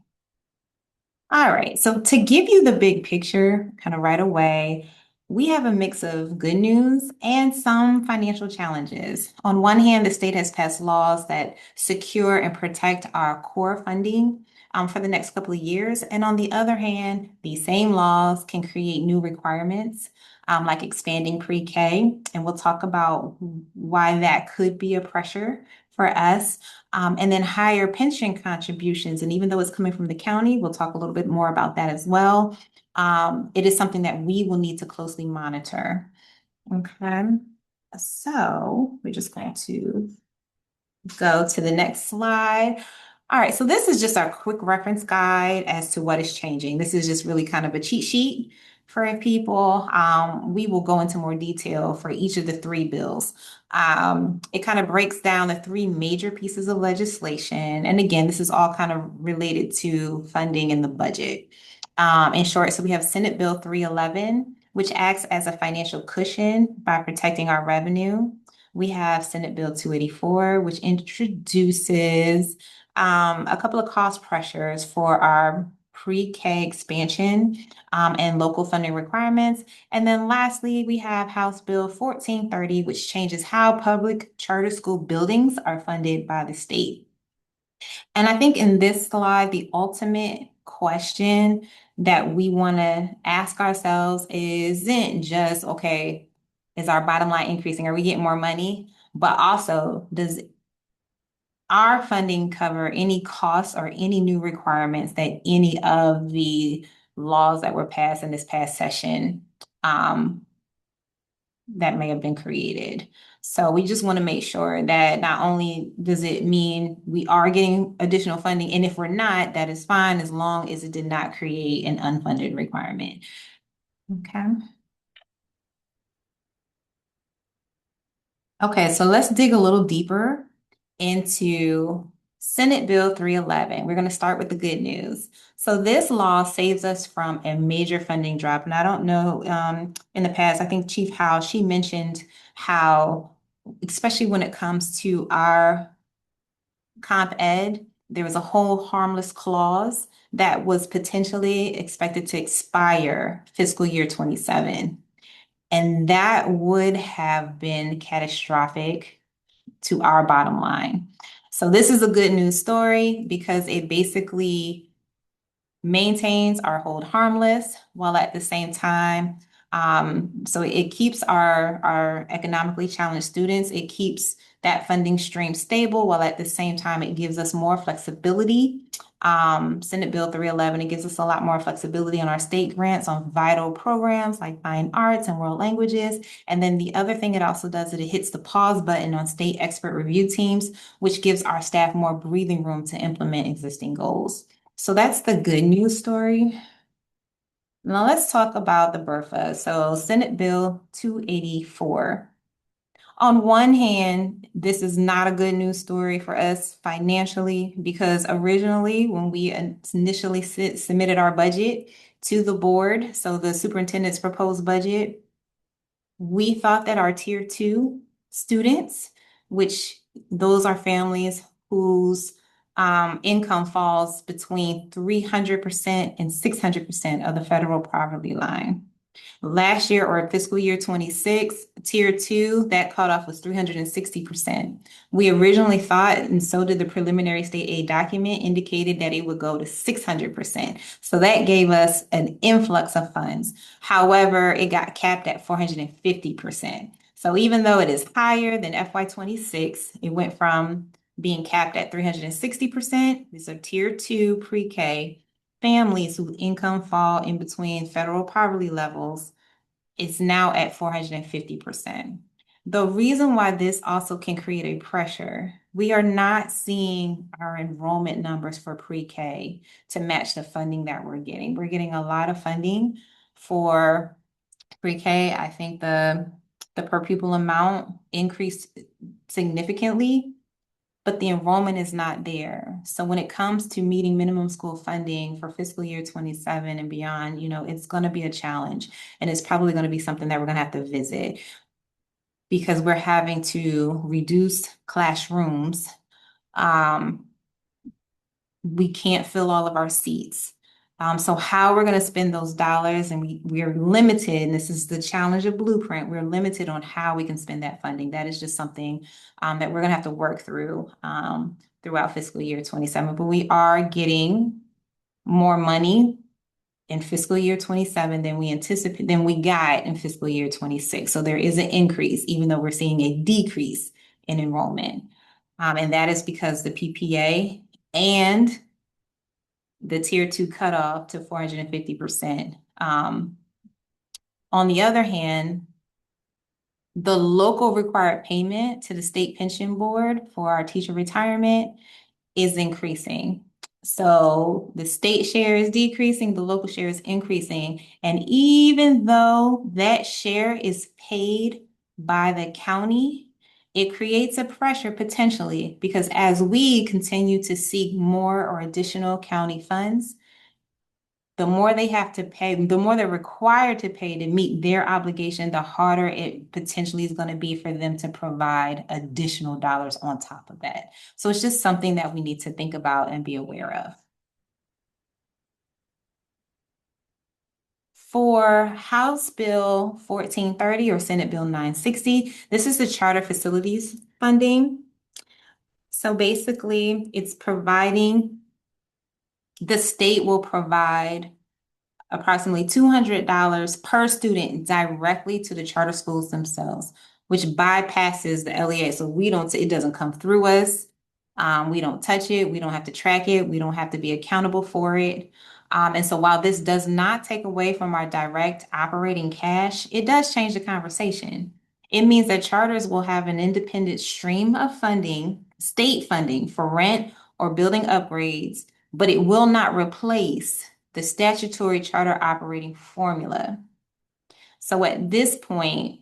All right, so to give you the big picture kind of right away, we have a mix of good news and some financial challenges. On one hand, the state has passed laws that secure and protect our core funding for the next couple of years. And on the other hand, these same laws can create new requirements like expanding pre-K. And we'll talk about why that could be a pressure for us. And then higher pension contributions. And even though it's coming from the county, we'll talk a little bit more about that as well. It is something that we will need to closely monitor. Okay, so we're just going to go to the next slide. All right, so this is just our quick reference guide as to what is changing. This is just really kind of a cheat sheet for people. We will go into more detail for each of the three bills. It kind of breaks down the three major pieces of legislation. And again, this is all kind of related to funding in the budget. In short, so we have Senate Bill 311, which acts as a financial cushion by protecting our revenue. We have Senate Bill 284, which introduces a couple of cost pressures for our pre-K expansion and local funding requirements. And then lastly, we have House Bill 1430, which changes how public charter school buildings are funded by the state. And I think in this slide, the ultimate question that we want to ask ourselves isn't just, okay, is our bottom line increasing? Are we getting more money? But also, does our funding cover any costs or any new requirements that any of the laws that were passed in this past session that may have been created? So we just want to make sure that not only does it mean we are getting additional funding, and if we're not, that is fine as long as it did not create an unfunded requirement. Okay. Okay, so let's dig a little deeper into Senate Bill 311. We're going to start with the good news. So this law saves us from a major funding drop. And I don't know, in the past, I think Chief Howe, she mentioned how especially when it comes to our comp ed, there was a whole harmless clause that was potentially expected to expire fiscal year 27. And that would have been catastrophic to our bottom line. So this is a good news story because it basically maintains our hold harmless while at the same time, so it keeps our economically challenged students, it keeps that funding stream stable while at the same time it gives us more flexibility. Senate Bill 311, it gives us a lot more flexibility on our state grants on vital programs like fine arts and world languages. And then the other thing it also does is it hits the pause button on state expert review teams, which gives our staff more breathing room to implement existing goals. So that's the good news story. Now let's talk about the BRFA. So Senate Bill 284. On one hand, this is not a good news story for us financially because originally when we initially submitted our budget to the board, so the superintendent's proposed budget, we thought that our tier 2 students, which those are families whose income falls between 300% and 600% of the federal poverty line. Last year or fiscal year 26, tier 2, that cutoff was 360%. We originally thought, and so did the preliminary state aid document, indicated that it would go to 600%. So that gave us an influx of funds. However, it got capped at 450%. So even though it is higher than FY26, it went from being capped at 360%. These are tier 2 pre-K families whose income fall in between federal poverty levels is now at 450%. The reason why this also can create a pressure, we are not seeing our enrollment numbers for pre-K to match the funding that we're getting. We're getting a lot of funding for pre-K. I think the per pupil amount increased significantly, but the enrollment is not there. So when it comes to meeting minimum school funding for fiscal year 27 and beyond, it's going to be a challenge. And it's probably going to be something that we're going to have to visit because we're having to reduce classrooms. We can't fill all of our seats. So how we're going to spend those dollars, and we're limited, and this is the challenge of Blueprint, we're limited on how we can spend that funding. That is just something that we're going to have to work through throughout fiscal year 27. But we are getting more money in fiscal year 27 than we got in fiscal year 26. So there is an increase, even though we're seeing a decrease in enrollment. And that is because the PPA and the tier 2 cutoff to 450%. On the other hand, the local required payment to the state pension board for our teacher retirement is increasing. So the state share is decreasing, the local share is increasing. And even though that share is paid by the county, it creates a pressure potentially because as we continue to seek more or additional county funds, the more they have to pay, the more they're required to pay to meet their obligation, the harder it potentially is going to be for them to provide additional dollars on top of that. So it's just something that we need to think about and be aware of. For House Bill 1430 or Senate Bill 960, this is the charter facilities funding. So basically, it's providing, the state will provide approximately $200 per student directly to the charter schools themselves, which bypasses the LEA. So it doesn't come through us. We don't touch it. We don't have to track it. We don't have to be accountable for it. And so while this does not take away from our direct operating cash, it does change the conversation. It means that charters will have an independent stream of funding, state funding for rent or building upgrades, but it will not replace the statutory charter operating formula. So at this point,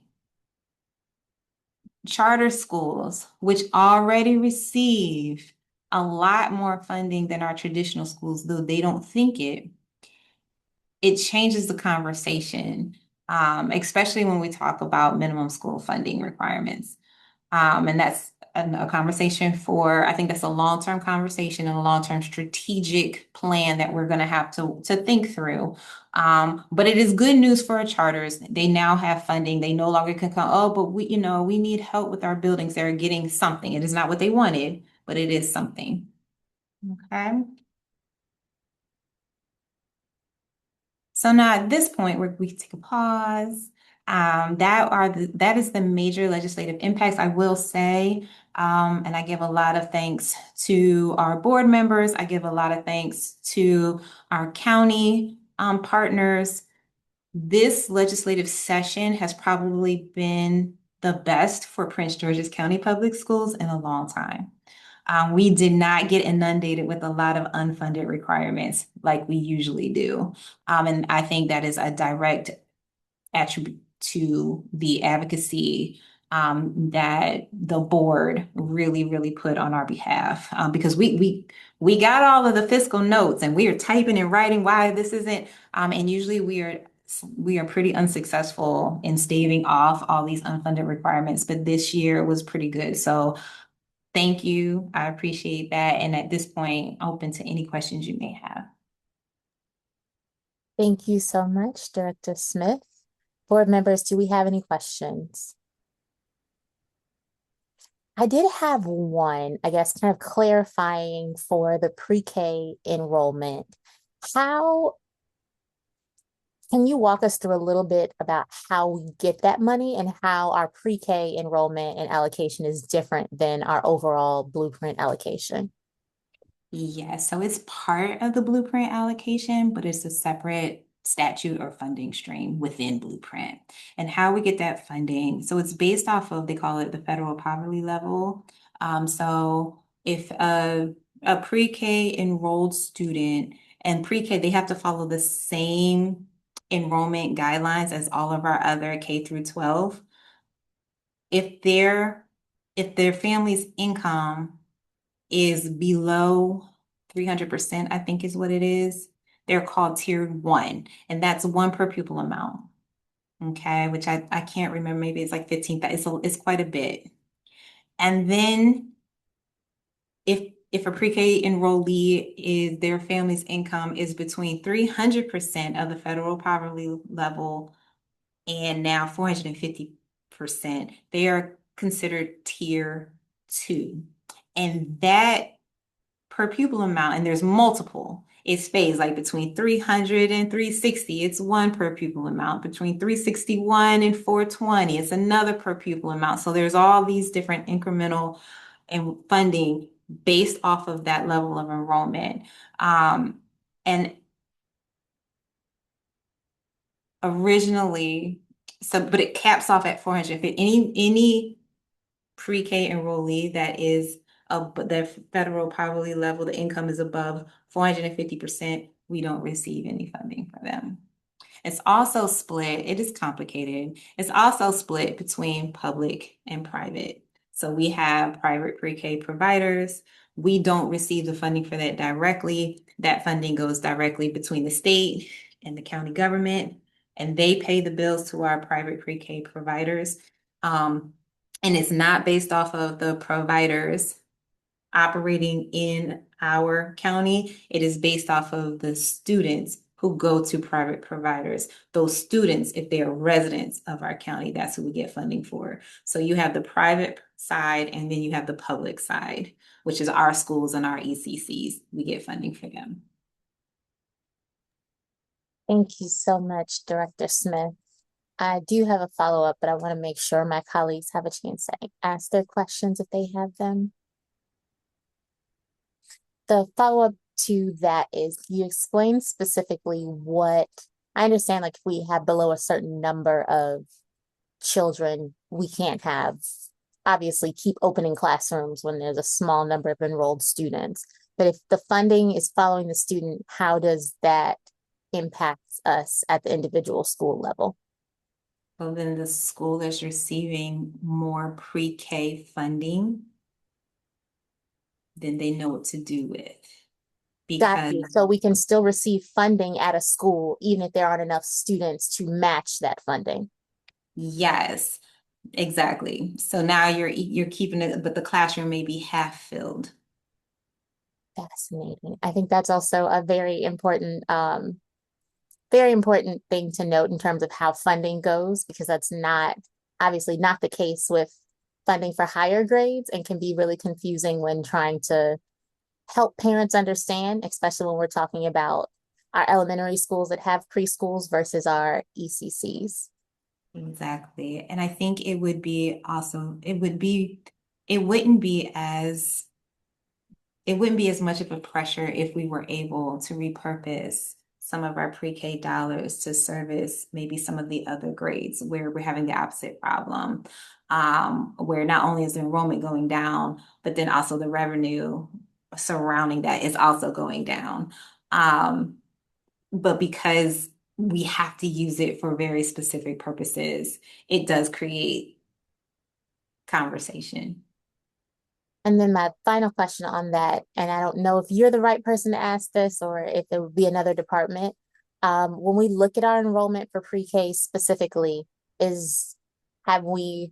charter schools, which already receive a lot more funding than our traditional schools, though they don't think it changes the conversation, especially when we talk about minimum school funding requirements. And that's a conversation for, I think that's a long-term conversation and a long-term strategic plan that we're going to have to think through. But it is good news for our charters. They now have funding. They no longer can come, oh, but we need help with our buildings. They're getting something. It is not what they wanted, but it is something. Okay. So now at this point, we take a pause. That is the major legislative impacts, I will say. And I give a lot of thanks to our board members. I give a lot of thanks to our county partners. This legislative session has probably been the best for Prince George's County Public Schools in a long time. We did not get inundated with a lot of unfunded requirements like we usually do. And I think that is a direct attribute to the advocacy that the board really put on our behalf. Because we got all of the fiscal notes and we are typing and writing why this isn't, and usually we are pretty unsuccessful in staving off all these unfunded requirements, but this year was pretty good. So thank you. I appreciate that. And at this point, open to any questions you may have. Thank you so much, Director Smith. Board members, do we have any questions? I did have one, I guess, kind of clarifying for the pre-K enrollment. Can you walk us through a little bit about how we get that money and how our pre-K enrollment and allocation is different than our overall blueprint allocation? Yes, so it's part of the blueprint allocation, but it's a separate statute or funding stream within blueprint. And how we get that funding, so it's based off of, they call it the federal poverty level. So if a pre-K enrolled student, and pre-K, they have to follow the same enrollment guidelines as all of our other K through 12. If their family's income is below 300%, I think is what it is, they're called tier 1, and that's one per pupil amount. Okay, which I can't remember, maybe it's like 15,000, it's quite a bit. And then if a pre-K enrollee is their family's income is between 300% of the federal poverty level and now 450%, they are considered tier 2. And that per pupil amount, and there's multiple, it space like between 300 and 360, it's one per pupil amount. Between 361 and 420, it's another per pupil amount. So there's all these different incremental and funding based off of that level of enrollment. And originally, but it caps off at 450. Any pre-K enrollee that is the federal poverty level, the income is above 450%, we don't receive any funding for them. It's also split, it is complicated. It's also split between public and private. So we have private pre-K providers. We don't receive the funding for that directly. That funding goes directly between the state and the county government, and they pay the bills to our private pre-K providers. And it's not based off of the providers operating in our county. It is based off of the students who go to private providers. Those students, if they are residents of our county, that's who we get funding for. So you have the private side and then you have the public side, which is our schools and our ECCs. We get funding for them. Thank you so much, Director Smith. I do have a follow-up, but I want to make sure my colleagues have a chance to ask their questions if they have them. The follow-up to that is you explained specifically what I understand, like if we have below a certain number of children, we can't obviously keep opening classrooms when there's a small number of enrolled students. But if the funding is following the student, how does that impact us at the individual school level? Well, then the school is receiving more pre-K funding, then they know what to do with. Got you. So we can still receive funding at a school, even if there aren't enough students to match that funding. Yes, Exactly. So now you're keeping it, but the classroom may be half filled. Fascinating. I think that's also a very important thing to note in terms of how funding goes, because that's not obviously not the case with funding for higher grades and can be really confusing when trying to help parents understand, especially when we're talking about our elementary schools that have preschools versus our ECCs. Exactly. And I think it would be also, it wouldn't be as it wouldn't be as much of a pressure if we were able to repurpose some of our pre-K dollars to service maybe some of the other grades where we're having the opposite problem, where not only is the enrollment going down, but then also the revenue surrounding that is also going down. But because we have to use it for very specific purposes, it does create conversation. And then my final question on that, and I don't know if you're the right person to ask this or if it would be another department. When we look at our enrollment for pre-K specifically, is have we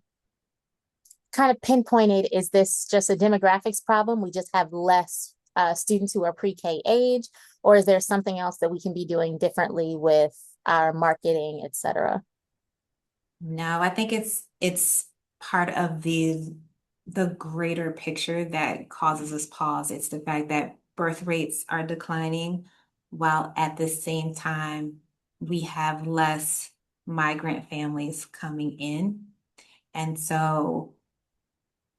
kind of pinpointed, is this just a demographics problem? We just have less students who are pre-K age, or is there something else that we can be doing differently with our marketing, et cetera? No, I think it's part of the greater picture that causes us pause. It's the fact that birth rates are declining while at the same time we have less migrant families coming in. And so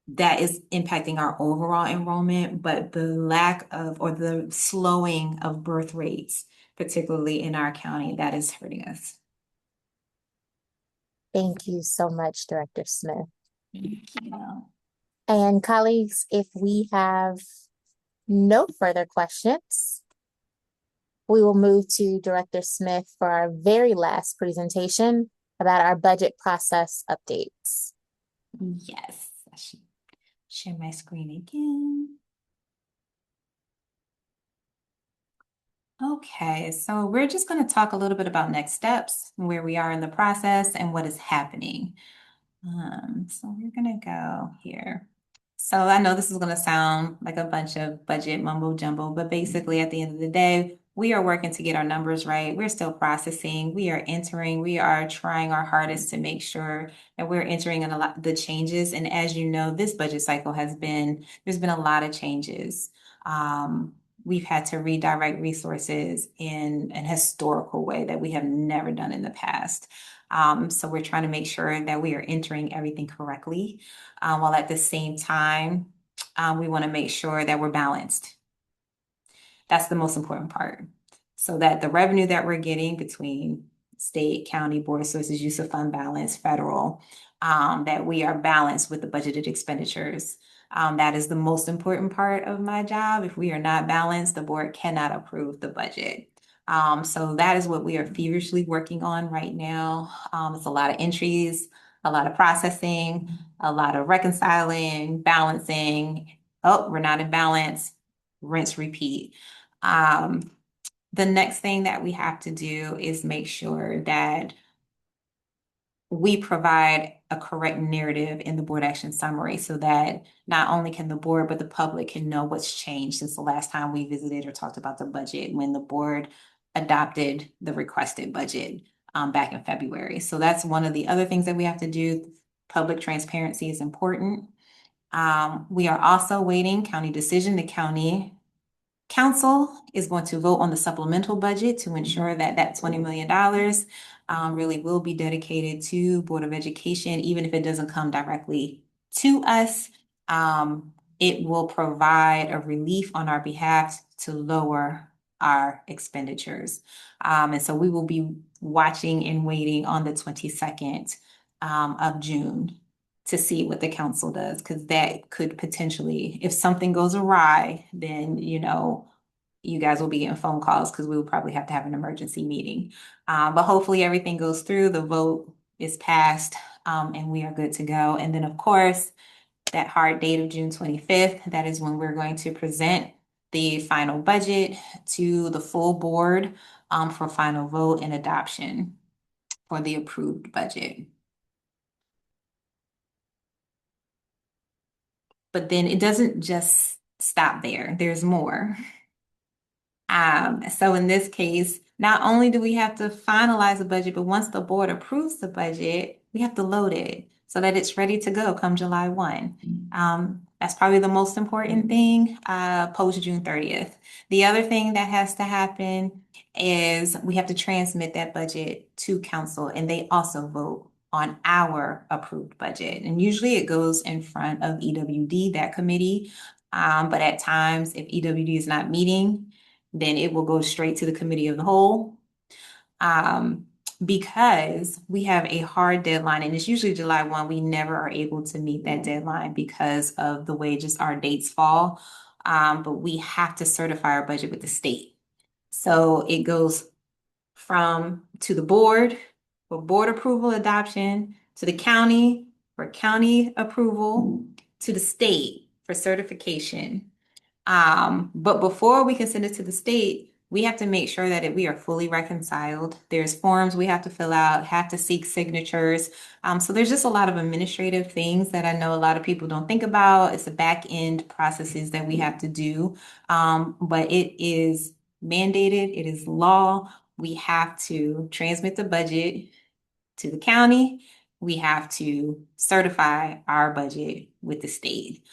that is impacting our overall enrollment, but the lack of or the slowing of birth rates, particularly in our county, that is hurting us. Thank you so much, Director Smith. You know. And colleagues, if we have no further questions, we will move to Director Smith for our very last presentation about our budget process updates. Yes, I should share my screen again. Okay, so we're just going to talk a little bit about next steps, where we are in the process, and what is happening. So we're gonna go here. So I know this is gonna sound like a bunch of budget mumbo jumbo, but basically at the end of the day, we are working to get our numbers right. We're still processing, we are entering, we are trying our hardest to make sure that we're entering in a lot the changes. And as you know, this budget cycle there's been a lot of changes. We've had to redirect resources in an historical way that we have never done in the past. So we're trying to make sure that we are entering everything correctly, while at the same time, we want to make sure that we're balanced. That's the most important part. So that the revenue that we're getting between state, county, board of sources, use of fund balance, federal, that we are balanced with the budgeted expenditures. That is the most important part of my job. If we are not balanced, the board cannot approve the budget. So that is what we are feverishly working on right now. It's a lot of entries, a lot of processing, a lot of reconciling, balancing. Oh, we're not in balance. Rinse, repeat. Um, the next thing that we have to do is make sure that we provide a correct narrative in the board action summary so that not only can the board, but the public can know what's changed since the last time we visited or talked about the budget when the board adopted the requested budget back in February. So that's one of the other things that we have to do. Public transparency is important. We are also waiting county decision. The county council is going to vote on the supplemental budget to ensure that that $20 million really will be dedicated to Board of Education, even if it doesn't come directly to us. It will provide a relief on our behalf to lower our expenditures. And so we will be watching and waiting on the 22nd of June to see what the council does, because that could potentially, if something goes awry, then, you guys will be getting phone calls because we will probably have to have an emergency meeting. But hopefully everything goes through, the vote is passed, and we are good to go. And then, of course, that hard date of June 25th, that is when we're going to present the final budget to the full board for final vote and adoption for the approved budget. But then it doesn't just stop there. There's more. So in this case, not only do we have to finalize the budget, but once the board approves the budget, we have to load it so that it's ready to go come July 1. That's probably the most important thing, post June 30th. The other thing that has to happen is we have to transmit that budget to council, and they also vote on our approved budget. And usually it goes in front of EWD, that committee. But at times, if EWD is not meeting, then it will go straight to the committee of the whole. Because we have a hard deadline, and it's usually July 1, we never are able to meet that deadline because of the way just our dates fall. But we have to certify our budget with the state. So it goes to the board for board approval adoption, to the county for county approval, to the state for certification. But before we can send it to the state, we have to make sure that we are fully reconciled. There's forms we have to fill out, have to seek signatures. So there's just a lot of administrative things that I know a lot of people don't think about. It's the back end processes that we have to do. But it is mandated, it is law. We have to transmit the budget to the county. We have to certify our budget with the state.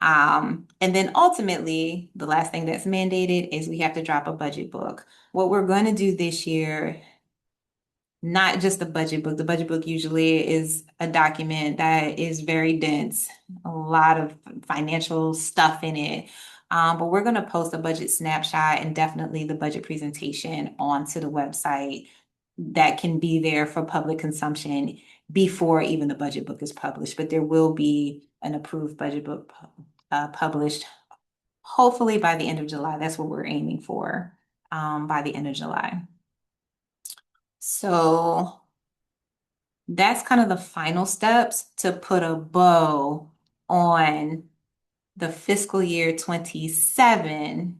And then ultimately, the last thing that's mandated is we have to drop a budget book. What we're going to do this year, not just the budget book. The budget book usually is a document that is very dense, a lot of financial stuff in it. But we're going to post a budget snapshot and definitely the budget presentation onto the website that can be there for public consumption before even the budget book is published. But there will be an approved budget book published hopefully by the end of July. That's what we're aiming for, by the end of July. So that's kind of the final steps to put a bow on the fiscal year 27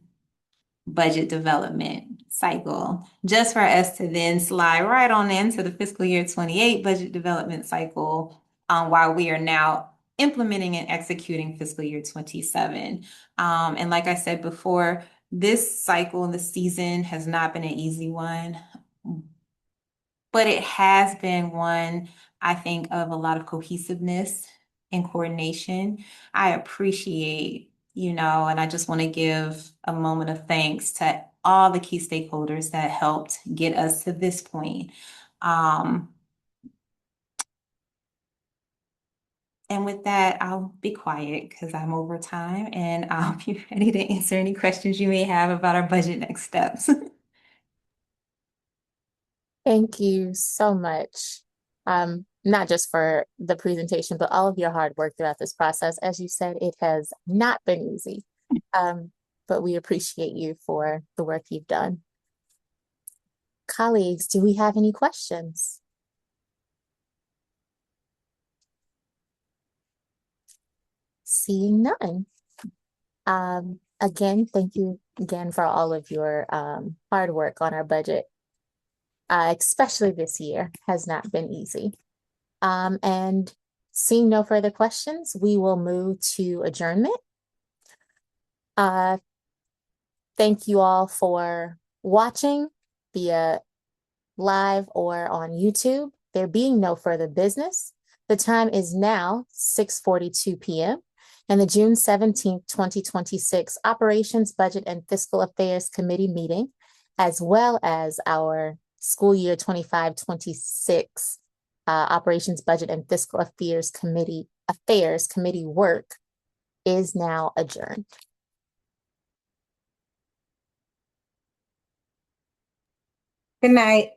budget development cycle, just for us to then slide right on into the fiscal year 28 budget development cycle, while we are now implementing and executing fiscal year 27. And like I said before, this cycle and this season has not been an easy one, but it has been one, I think, of a lot of cohesiveness and coordination. I appreciate, and I just want to give a moment of thanks to all the key stakeholders that helped get us to this point. And with that, I'll be quiet because I'm over time, and I'll be ready to answer any questions you may have about our budget next steps. Thank you so much. Not just for the presentation, but all of your hard work throughout this process. As you said, it has not been easy, but we appreciate you for the work you've done. Colleagues, do we have any questions? Seeing none. Again, thank you again for all of your hard work on our budget. Especially this year has not been easy. And seeing no further questions, we will move to adjournment. Thank you all for watching via live or on YouTube. There being no further business, the time is now 6:42 p.m. and the June 17th, 2026 Operations, Budget, and Fiscal Affairs Committee meeting, as well as our school year 25-26 Operations, Budget, and Fiscal Affairs Committee work is now adjourned. Good night.